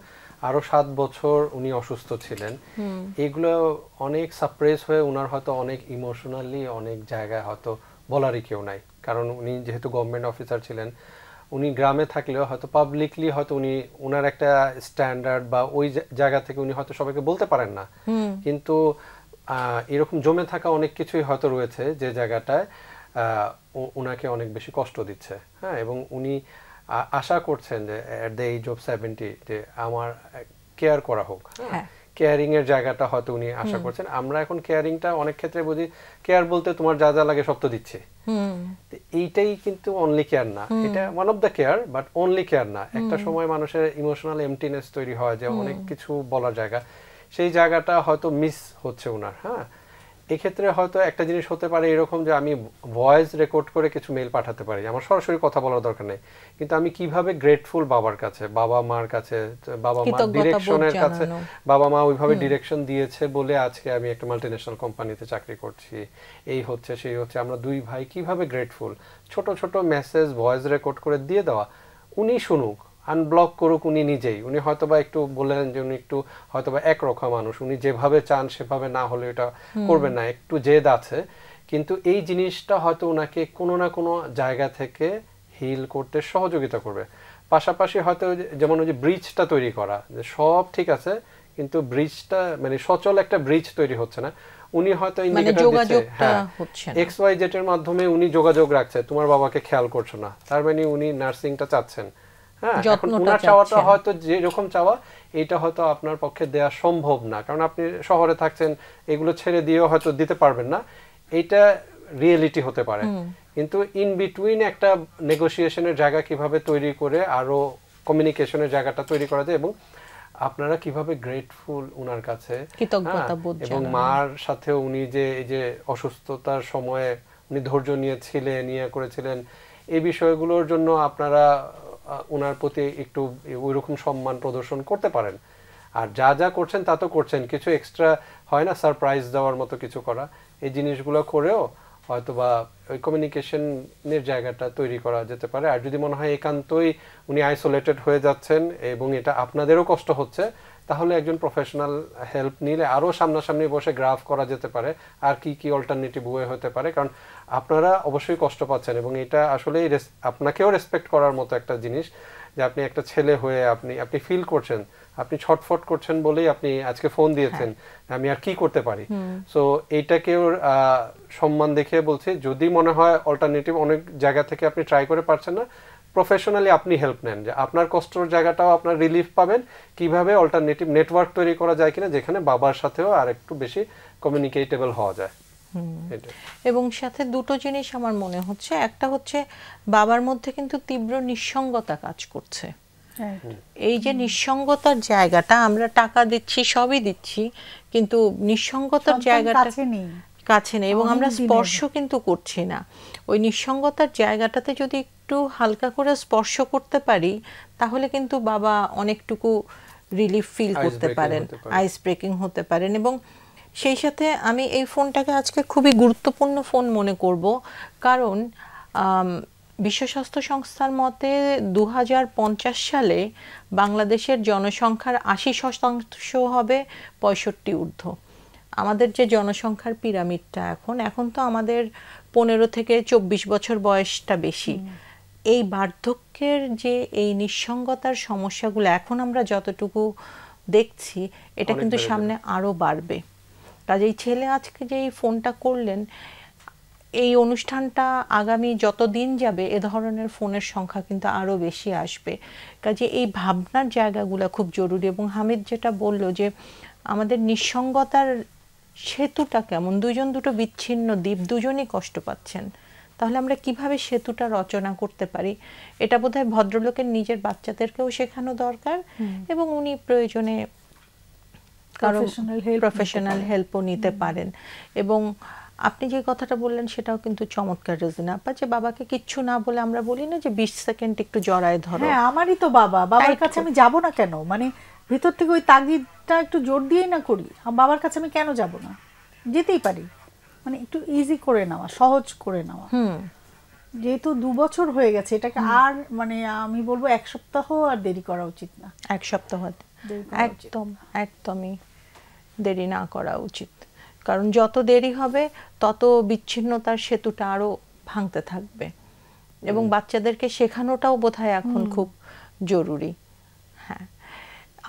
আরো 7 বছর উনি অসুস্থ ছিলেন, এগুলো অনেক সাপ্রেস হয়ে ওনার হয়তো অনেক ইমোশনালি অনেক জায়গায় হয়তো বলারই কেউ নাই। কারণ উনি যেহেতু গভর্নমেন্ট অফিসার ছিলেন, উনি গ্রামে থাকলেও হয়তো পাবলিকলি হয়তো উনি ওনার একটা স্ট্যান্ডার্ড বা ওই জায়গা থেকে উনি হয়তো সবাইকে বলতে পারেন না, কিন্তু এরকম জমে থাকা অনেক কিছুই হয়তো রয়েছে যে জায়গাটায় ওনাকে অনেক বেশি কষ্ট দিচ্ছে। হ্যাঁ, এবং উনি আশা করছেন যে এট দ্য এজ অফ 70 যে আমার কেয়ার করা হোক, কেয়ারিং এর জায়গাটা হয়তো উনি আশা করছেন। আমরা এখন কেয়ারিংটা অনেক ক্ষেত্রে বুঝি কেয়ার বলতে তোমার যা যা লাগে সব তো দিচ্ছে, এইটাই কিন্তু অনলি কেয়ার না, এটা one of the care but only care না। একটা সময় মানুষের ইমোশনাল এমটিনেস তৈরি হয় যে অনেক কিছু বলার জায়গা, সেই জায়গাটা হয়তো মিস হচ্ছে ওনার। হ্যাঁ, এক্ষেত্রে হয়তো একটা জিনিস হতে পারে এরকম যে আমি ভয়েস রেকর্ড করে কিছু মেল পাঠাতে পারি, আমার সরাসরি কথা বলার দরকার নেই, কিন্তু আমি কিভাবে গ্রেটফুল বাবার কাছে, বাবা মার কাছে, বাবা মা ডিরেকশনের কাছে, বাবা মা ওইভাবে ডিরেকশন দিয়েছে বলে আজকে আমি একটা মাল্টিন্যাশনাল কোম্পানিতে চাকরি করছি, এই হচ্ছে সেই হচ্ছে, আমরা দুই ভাই কিভাবে গ্রেটফুল, ছোট ছোট মেসেজ ভয়েস রেকর্ড করে দিয়ে দেওয়া, উনি শুনুক, আনব্লক করুক উনি নিজেই। উনি হয়তোবা একটু বললেন যে উনি একটু হয়তোবা একরকম মানুষ, উনি যেভাবে চান সেভাবে না হলে এটা করবেন না, একটু জেদ আছে, কিন্তু এই জিনিসটা হয়তো ওনাকে কোনো না কোনো জায়গা থেকে হিল করতে সহযোগিতা করবে। পাশাপাশি হয়তো যেমন ওই যে ব্রিজটা তৈরি করা, যে সব ঠিক আছে কিন্তু ব্রিজটা মানে সচল একটা ব্রিজ তৈরি হচ্ছে না, উনি হয়তো ইন্ডিকেটর দিচ্ছে, হ্যাঁ XYZ এর মাধ্যমে উনি যোগাযোগ রাখছে, তোমার বাবাকে খেয়াল করছো না, তার মানে উনি নার্সিংটা চাচ্ছেন। হ্যাঁ, এখন ওনার চাওয়াটা হয়তো যেরকম চাওয়া এটা হয়তো আপনার পক্ষে দেওয়া সম্ভব না, কারণ আপনি শহরে থাকছেন, এগুলো ছেড়ে দিয়েও হয়তো দিতে পারবেন না, এটা রিয়েলিটি হতে পারে। কিন্তু ইন বিটুইন একটা নেগোসিয়েশনের জায়গা কিভাবে তৈরি করে আরো কমিউনিকেশনের জায়গাটা তৈরি করা যায়, এবং আপনারা কিভাবে গ্রেটফুল উনার কাছে, এবং মার সাথে উনি যে এই যে অসুস্থতার সময়ে উনি ধৈর্য নিয়ে করেছিলেন, এই বিষয়গুলোর জন্য আপনারা ওনার প্রতি একটু ওইরকম সম্মান প্রদর্শন করতে পারেন। আর যা যা করছেন তা তো করছেন, কিছু এক্সট্রা হয় না সারপ্রাইজ দেওয়ার মতো কিছু করা, এই জিনিসগুলো করেও হয়তোবা ওই কমিউনিকেশনের জায়গাটা তৈরি করা যেতে পারে। আর যদি মনে হয় একান্তই উনি আইসোলেটেড হয়ে যাচ্ছেন এবং এটা আপনাদেরও কষ্ট হচ্ছে, তাহলে একজন প্রফেশনাল হেল্প নিলে আরো সামনাসামনি বসে গ্রাফ করা যেতে পারে আর কি কি অল্টারনেটিভ ওয়ে হতে পারে। কারণ আপনারা অবশ্যই কষ্ট পাচ্ছেন এবং এটা আসলে আপনাকেও রেসপেক্ট করার মতো একটা জিনিস যে আপনি একটা ছেলে হয়ে আপনি ফিল করছেন, আপনি ছটফট করছেন বলেই আপনি আজকে ফোন দিয়েছেন, আমি আর কি করতে পারি। সো এইটাকেও সম্মান দেখে বলছি, যদি মনে হয় অল্টারনেটিভ অনেক জায়গা থেকে আপনি ট্রাই করে পারছেন না, প্রফেশনালি আপনি হেল্প নেন, যে আপনার কষ্টের জায়গাটাও আপনার রিলিফ পাবেন, কিভাবে অল্টারনেটিভ নেটওয়ার্ক তৈরি করা যায় কিনা যেখানে বাবার সাথেও আর একটু বেশি কমিউনিকেটেবল হওয়া যায়। এবং সাথে দুটো জিনিস আমার মনে হচ্ছে, একটা হচ্ছে বাবার মধ্যে কিন্তু তীব্র নিঃসঙ্গতা কাজ করছে। এই যে নিঃসঙ্গতার জায়গাটা, আমরা টাকা দিচ্ছি সবই দিচ্ছি কিন্তু নিঃসঙ্গতার জায়গাটা কাছে নেই এবং আমরা স্পর্শ কিন্তু করছি না। ওই নিঃসঙ্গতার জায়গাটাতে যদি একটু হালকা করে স্পর্শ করতে পারি তাহলে কিন্তু বাবা অনেকটুকু রিলিফ ফিল করতে পারেন, আইস ব্রেকিং হতে পারেন। এবং সেই সাথে আমি এই ফোনটাকে আজকে খুবই গুরুত্বপূর্ণ ফোন মনে করব, কারণ বিশ্ব স্বাস্থ্য সংস্থার মতে 2050 সালে বাংলাদেশের জনসংখ্যার 80% হবে 65 ঊর্ধ্ব। আমাদের যে জনসংখ্যার পিরামিডটা এখন তো আমাদের 15 থেকে 24 বছর বয়সটা বেশি। এই বার্ধক্যের যে এই নিঃসঙ্গতার সমস্যাগুলো এখন আমরা যতটুকু দেখছি, এটা কিন্তু সামনে আরো বাড়বে। কাজেই ছেলে আজকে যে এই ফোনটা করলেন, এই অনুষ্ঠানটা আগামী যত দিন যাবে এ ধরনের ফোনের সংখ্যা কিন্তু আরো বেশি আসবে। কাজে এই ভাবনার জায়গাগুলো খুব জরুরি। এবং হামিদ যেটা বললো যে আমাদের নিঃসঙ্গতার সেতুটা কেমন, দুটো বিচ্ছিন্ন দ্বীপ, দুজনই কষ্ট পাচ্ছেন, তাহলে আমরা কিভাবে সেতুটা রচনা করতে পারি, এটা বোধহয় ভদ্রলোকের নিজের বাচ্চাদেরকেও শেখানো দরকার এবং উনি প্রয়োজনে প্রফেশনাল হেল্পও নিতে পারেন। এবং আপনি যে কথাটা বললেন সেটাও কিন্তু চমৎকার রেজিনা আপা, যে বাবাকে কিচ্ছু না বলে আমরা বলি না যে 20 সেকেন্ড একটু জড়ায় ধরো। হ্যাঁ, আমারই তো বাবার কাছে আমি যাব না কেন, মানে ভিতর থেকে ওই তাগিদটা একটু জোর দিয়েই না করি, বাবার কাছে আমি কেন যাব না, যেতেই পারি। মানে একটু ইজি করে নেওয়া, সহজ করে নেওয়া। যেহেতু 2 বছর হয়ে গেছে, এটাকে আর মানে আমি বলবো 1 সপ্তাহ আর দেরি করা উচিত না। 1 সপ্তাহ একদমই দেরি না করা উচিত, কারণ যত দেরি হবে তত বিচ্ছিন্নতার সেতুটা আরো ভাঙতে থাকবে। এবং বাচ্চাদেরকে শেখানোটাও বোধহয় এখন খুব জরুরি। হ্যাঁ,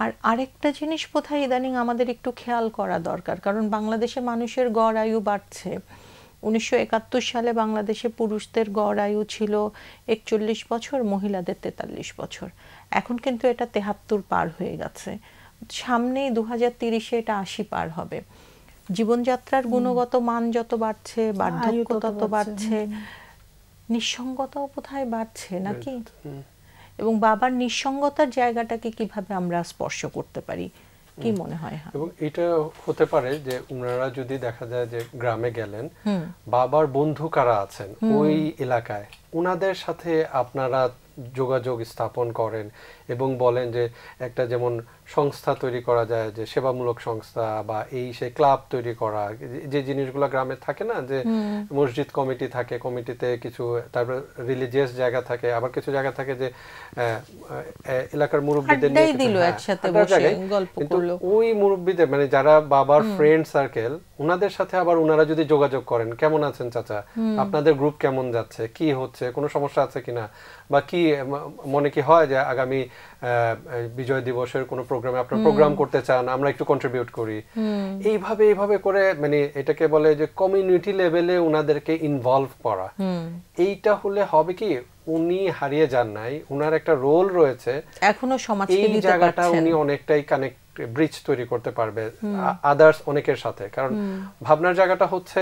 আর আরেকটা জিনিস বোধহয় ইদানিং আমাদের একটু খেয়াল করা দরকার, কারণ বাংলাদেশে মানুষের গড় আয়ু বাড়ছে। 1971 সালে বাংলাদেশে পুরুষদের গড় আয়ু ছিল 41 বছর, মহিলাদের 43 বছর। এখন কিন্তু এটা 73 পার হয়ে গেছে। সামনেই 2030-এ এটা 80 পার হবে। জীবনযাত্রার গুণগত মান যত বাড়ছে, বার্ধক্য তত বাড়ছে, নিঃসঙ্গতাও বোধহয় বাড়ছে নাকি? এবং বাবার নিঃসঙ্গতার জায়গাটাকে কিভাবে আমরা স্পর্শ করতে পারি, কি মনে হয়? এবং এটা হতে পারে যে উনারা যদি দেখা যায় যে গ্রামে গেলেন, বাবার বন্ধু কারা আছেন ওই এলাকায়, উনাদের সাথে আপনারা যোগাযোগ স্থাপন করেন এবং বলেন যে একটা যেমন সংস্থা তৈরি করা যায়, যে সেবামূলক সংস্থা বা এই সে ক্লাব তৈরি করা, যে জিনিসগুলো গ্রামে থাকে না, যে মসজিদ কমিটি থাকে, কমিটিতে কিছু, তারপর রিলিজিয়াস জায়গা থাকে, আবার কিছু জায়গা থাকে যে এলাকার মুরব্বীদের নিয়ে কিন্তু ওই মুরব্বীদের মানে যারা বাবার ফ্রেন্ড সার্কেল, উনাদের সাথে আবার উনারা যদি যোগাযোগ করেন, কেমন আছেন চাচা, আপনাদের গ্রুপ কেমন যাচ্ছে, কি হচ্ছে, কোনো সমস্যা আছে কিনা, বা কি মনে কি হয় যে আগামী বিজয় দিবসের কোনো প্রোগ্রামে আপনারা প্রোগ্রাম করতে চান, আমরা একটু কন্ট্রিবিউট করি, এইভাবে করে মানে এটাকে বলে যে কমিউনিটি লেভেলে উনাদেরকে ইনভলভ করা। এইটা হলে হবে কি, উনি হারিয়ে যান নাই, উনার একটা রোল রয়েছে এখনো সমাজকে দিতে পারছেন, এই জায়গাটা উনি অনেকটাই কানেক্ট, ব্রিজ তৈরি করতে পারবে আদার্স অনেকের সাথে। কারণ ভাবনার জায়গাটা হচ্ছে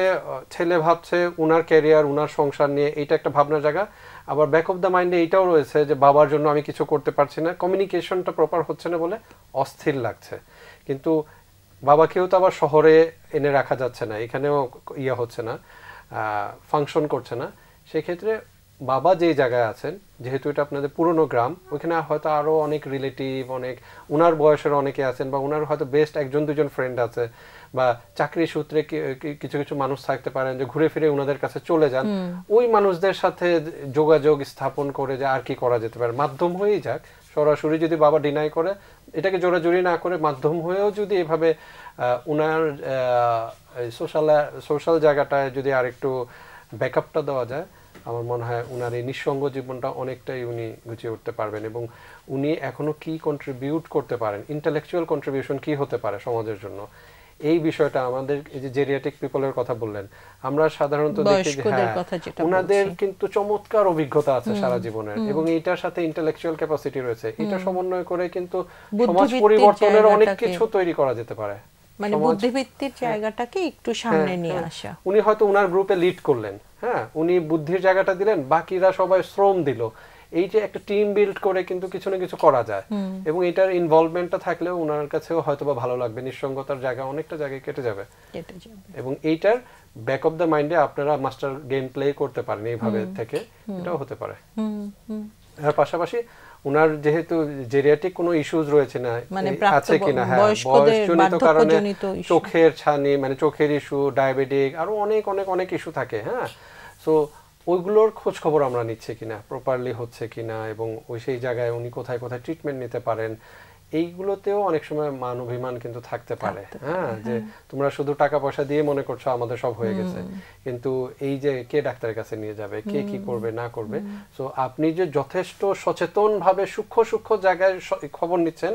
ছেলে ভাবছে উনার ক্যারিয়ার, উনার সংসার নিয়ে, এইটা একটা ভাবনার জায়গা। আবার ব্যাক অফ দ্য মাইন্ডে এইটাও রয়েছে যে বাবার জন্য আমি কিছু করতে পারছি না, কমিউনিকেশনটা প্রপার হচ্ছে না বলে অস্থির লাগছে। কিন্তু বাবাকেও তো আবার শহরে এনে রাখা যাচ্ছে না, এখানেও ইয়ে হচ্ছে না, ফাংশন করছে না। সেক্ষেত্রে বাবা যে জায়গায় আছেন, যেহেতু এটা আপনাদের পুরনো গ্রাম, ওইখানে হয়তো আরো অনেক রিলেটিভ, অনেক উনার বয়সের অনেকে আছেন, বা উনার হয়তো বেস্ট একজন দুজন ফ্রেন্ড আছে, বা চাকরি সূত্রে কিছু কিছু মানুষ থাকতে পারেন যে ঘুরে ফিরে ওনাদের কাছে চলে যান। ওই মানুষদের সাথে যোগাযোগ স্থাপন করে যে আর কি করা যেতে পারে, মাধ্যম হয়েই যাক, সরাসরি যদি বাবা ডিনাই করে, এটাকে জোরাজুরি না করে মাধ্যম হয়েও যদি এভাবে ওনার সোশ্যাল জায়গাটায় যদি আরেকটু ব্যাকআপটা দেওয়া যায়, আমার মনে হয় উনার এই নিঃসঙ্গ জীবনটা অনেকটাই উনি গুছিয়ে উঠতে পারবেন। এবং উনি এখনো কি কন্ট্রিবিউট করতে পারেন, ইন্টেলেকচুয়াল কন্ট্রিবিউশন কি হতে পারে সমাজের জন্য, এই বিষয়টা আমাদের এই যে জেরিয়াট্রিক পিপলের কথা বললেন, আমরা সাধারণত দেখি যে ওনাদের কিন্তু চমৎকার অভিজ্ঞতা আছে সারা জীবনের, এবং এইটার সাথে ইন্টেলেকচুয়াল ক্যাপাসিটি রয়েছে, এটা সমন্বয় করে কিন্তু সমাজ পরিবর্তনের অনেক কিছু তৈরি করা যেতে পারে। মানে বুদ্ধিবৃত্তির জায়গাটাকে একটু সামনে নিয়ে আসা। উনি হয়তো উনার গ্রুপে লিড করলেন, হ্যাঁ, উনি বুদ্ধির জায়গাটা দিলেন, বাকিরা সবাই শ্রম দিল, এই যে একটা টিম বিল্ড করে কিন্তু কিছু না কিছু করা যায়। এবং এটার ইনভলভমেন্টটা থাকলেও ওনার কাছেও হয়তো বা ভালো লাগবে, নিঃসঙ্গতার জায়গা অনেকটা জায়গায় কেটে যাবে। এবং এইটার ব্যাক অফ দ্য মাইন্ডে আপনারা মাস্টার গেম প্লে করতে পারেন এইভাবে থেকে, এটাও হতে পারে। এর পাশাপাশি উনার যেহেতু জেরিয়াট্রিক কোনো ইস্যুজ রয়েছে না, আছে কিনা, হ্যাঁ, বয়সজনিত কারণে চোখের ছানি, মানে চোখের ইস্যু, ডায়াবেটিক, আরো অনেক অনেক অনেক ইস্যু থাকে, হ্যাঁ। সো ওইগুলোর খোঁজ খবর আমরা নিচ্ছি কিনা, প্রপারলি হচ্ছে কিনা, এবং ওই সেই জায়গায় উনি কোথায় কোথায় ট্রিটমেন্ট নিতে পারেন, এইগুলোতেও অনেক সময় মান অভিমান কিন্তু থাকতে পারে, হ্যাঁ, যে তোমরা শুধু টাকা পয়সা দিয়ে মনে করছো আমাদের সব হয়ে গেছে, কিন্তু এই যে কে ডাক্তারের কাছে নিয়ে যাবে, কে কি করবে না করবে। সো আপনি যে যথেষ্ট সচেতন ভাবে সূক্ষ্ম সূক্ষ্ম জায়গায় খবর নিচ্ছেন,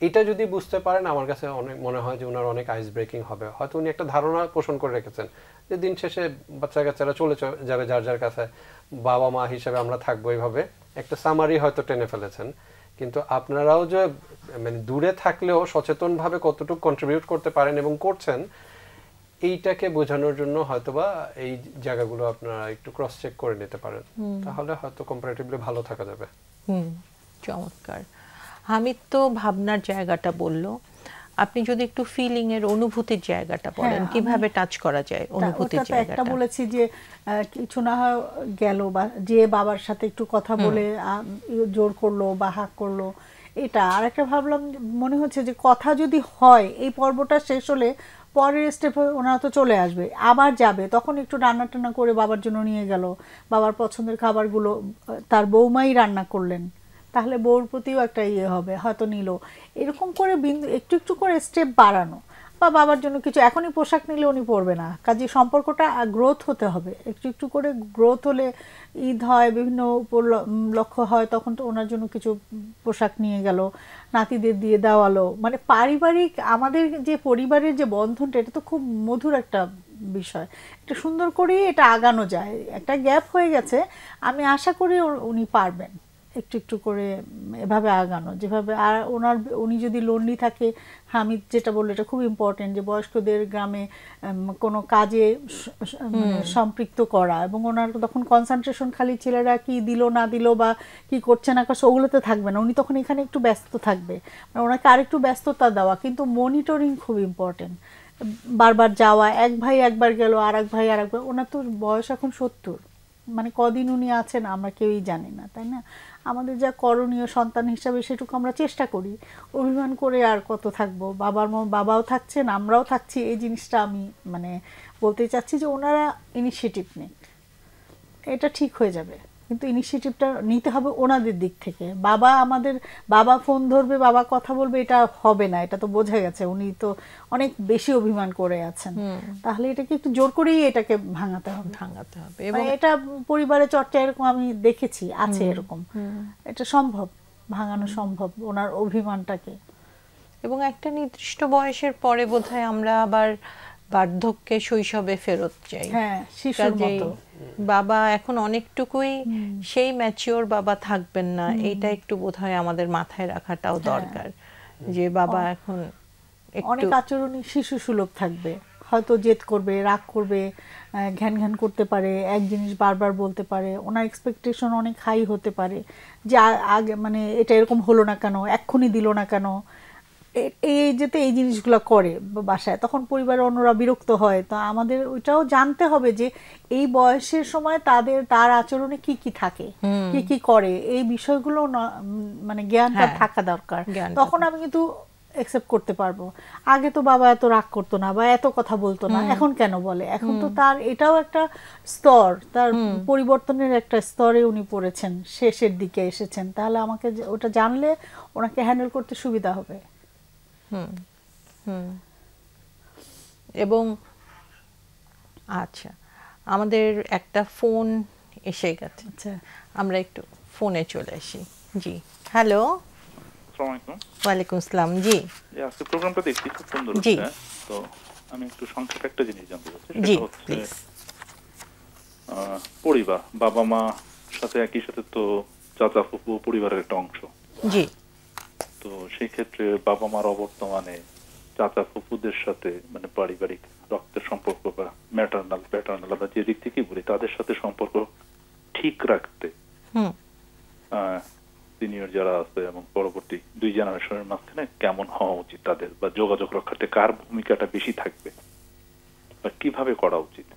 এটা যদি বুঝতে পারেন, আমার কাছে অনেক মনে হয় যে ওনার অনেক আইস ব্রেকিং হবে। হয়তো উনি একটা ধারণা পোষণ করে রেখেছেন যে দিন শেষে বাচ্চা কাচ্চারা চলে যাবে যার যার কাছে, বাবা মা হিসেবে আমরা থাকবো, এইভাবে একটা সামারি হয়তো টেনে ফেলেছেন। কিন্তু আপনারাও যে মানে দূরে থাকলেও সচেতন ভাবে কতটুকু কন্ট্রিবিউট করতে পারেন এবং করছেন, এইটাকে বোঝানোর জন্য হয়তোবা এই জায়গাগুলো আপনারা একটু ক্রস চেক করে নিতে পারেন, তাহলে হয়তো কম্পারেটিভলি ভালো থাকা যাবে। চমৎকার। হামিদ তো ভাবনার জায়গাটা বলল, আপনি যদি একটু ফিলিং এর, অনুভূতির জায়গাটা বলেন, কিভাবে টাচ করা যায় অনুভূতির জায়গাটা। একটা বলেছি যে কিছু না হয় গেল, বা যে বাবার সাথে একটু কথা বলে জোর করলো বা হাক করলো, এটা। আর একটা ভাবলাম, মনে হচ্ছে যে কথা যদি হয়, এই পর্বটা শেষ হলে পরের স্টেপে ওনারা তো চলে আসবে, আবার যাবে, তখন একটু রান্না টান্না করে বাবার জন্য নিয়ে গেল, বাবার পছন্দের খাবারগুলো তার বৌমাই রান্না করলেন, তাহলে বউর প্রতিও একটা ইয়ে হবে, হয়তো নিল। এরকম করে একটু একটু করে স্টেপ বাড়ানো, বা বাবার জন্য কিছু, এখনই পোশাক নিলে উনি পরবে না, কাজে সম্পর্কটা গ্রোথ হতে হবে, একটু একটু করে গ্রোথ হলে, ঈদ হয়, বিভিন্ন উপলক্ষ্য হয়, তখন তো ওনার জন্য কিছু পোশাক নিয়ে গেল, নাতিদের দিয়ে দেওয়ালো। মানে পারিবারিক, আমাদের যে পরিবারের যে বন্ধনটা, এটা তো খুব মধুর একটা বিষয়, এটা সুন্দর করেই এটা আগানো যায়। একটা গ্যাপ হয়ে গেছে, আমি আশা করি উনি পারবেন একটু একটু করে এভাবে আগানো, যেভাবে। আর উনি যদি লোনলি থাকে, হামিদ যেটা বললো এটা খুব ইম্পর্টেন্ট, যে বয়স্কদের গ্রামে কোনো কাজে সম্পৃক্ত করা, এবং ওনার তখন কনসেন্ট্রেশন খালি ছেলেরা কি দিল না দিল বা কি করছে না করছে ওগুলোতে থাকবে না, উনি তখন এখানে একটু ব্যস্ত থাকবে, মানে ওনাকে আরেকটু ব্যস্ততা দেওয়া। কিন্তু মনিটরিং খুব ইম্পর্টেন্ট, বারবার যাওয়া, এক ভাই একবার গেল, আর এক ভাই আর একবার, ওনার তো বয়স এখন 70, মানে কদিন উনি আছেন আমরা কেউই জানি না, তাই না? আমাদের যা করণীয় সন্তান হিসাবে সেটুকু আমরা চেষ্টা করি, অভিমান করে আর কত থাকবো। বাবাও থাকছেন, আমরাও থাকছি, এই জিনিসটা আমি মানে বলতে চাচ্ছি যে ওনারা ইনিশিয়েটিভ নিক, এটা ঠিক হয়ে যাবে। কিন্তু ইনিশিয়েটিভটা নিতে হবে ওনাদের দিক থেকে। বাবা ফোন ধরবে, বাবা কথা বলবে, এটা হবে না, এটা তো বোঝা গেছে। উনি তো অনেক বেশি অভিমান করে আছেন, তাহলে এটাকে একটু জোর করেই এটাকে ভাঙাতে হবে। এবং এটা পরিবারে চর্চা এরকম আমি দেখেছি, আছে এরকম, এটা সম্ভব, ভাঙানো সম্ভব ওনার অভিমানটাকে। এবং একটা নির্দিষ্ট বয়সের পরে বোধহয় আমরা আবার বার্ধক্যে শৈশবে ফেরত যাই। হ্যাঁ, শিশুর মতো। বাবা এখন অনেকটুকুই সেই ম্যাচিওর বাবা থাকবেন না, এইটা একটু বোধহয় আমাদের মাথায় রাখাটাও দরকার, যে বাবা এখন অনেক আচরণই শিশু সুলভ থাকবে, হয়তো জেদ করবে, রাগ করবে, ঘ্যান ঘ্যান করতে পারে, এক জিনিস বারবার বলতে পারে, ওনার এক্সপেকটেশন অনেক হাই হতে পারে, যে আগে মানে এটা এরকম হলো না কেন, এক্ষুনি দিল না কেন, এই যেতে এই জিনিসগুলো করে বাসায়, তখন পরিবারের অন্যরা বিরক্ত হয়। তো আমাদের ওইটাও জানতে হবে যে এই বয়সের সময় তার আচরণে কি কি থাকে, কি কি করে, এই বিষয়গুলো মানে জ্ঞানটা থাকা দরকার। তখন আমি কিন্তু অ্যাকসেপ্ট করতে পারবো। আগে তো বাবা এত রাগ করতো না বা এত কথা বলতো না, এখন কেন বলে? এখন তো তার এটাও একটা স্তর, তার পরিবর্তনের একটা স্তরে উনি পড়েছেন, শেষের দিকে এসেছেন। তাহলে আমাকে ওটা জানলে ওনাকে হ্যান্ডেল করতে সুবিধা হবে। এবং আচ্ছা, আমাদের একটা ফোন এসে গেছে, আচ্ছা আমরা একটু ফোনে চলে আসি। জি, হ্যালো। ওয়ালাইকুম আসসালাম। জি, আজকে প্রোগ্রামটা দেখছি, খুব সুন্দর জি। হচ্ছে। তো আমি একটু সংক্ষেপে একটা জিনিস জানতে চাচ্ছি, জি সেটা হচ্ছে প্লিজ। পরিবার, বাবা মা সাথে একই সাথে তো চাচা ফুফু পরিবারের একটা অংশ। জি। তো সেই ক্ষেত্রে বাবা মার অবর্তমানে চাচা ফুফুদের সাথে মানে পারিবারিক রক্তের সম্পর্ক বা ম্যাটারনাল প্যাটার্নাল আমরা যে দিক থেকেই বলি, তাদের সাথে সম্পর্ক ঠিক রাখতে সিনিয়র যারা আছে এবং পরবর্তী দুই জেনারেশনের মাঝখানে কেমন হওয়া উচিত তাদের, বা যোগাযোগ রক্ষাতে কার ভূমিকাটা বেশি থাকবে বা কিভাবে করা উচিত?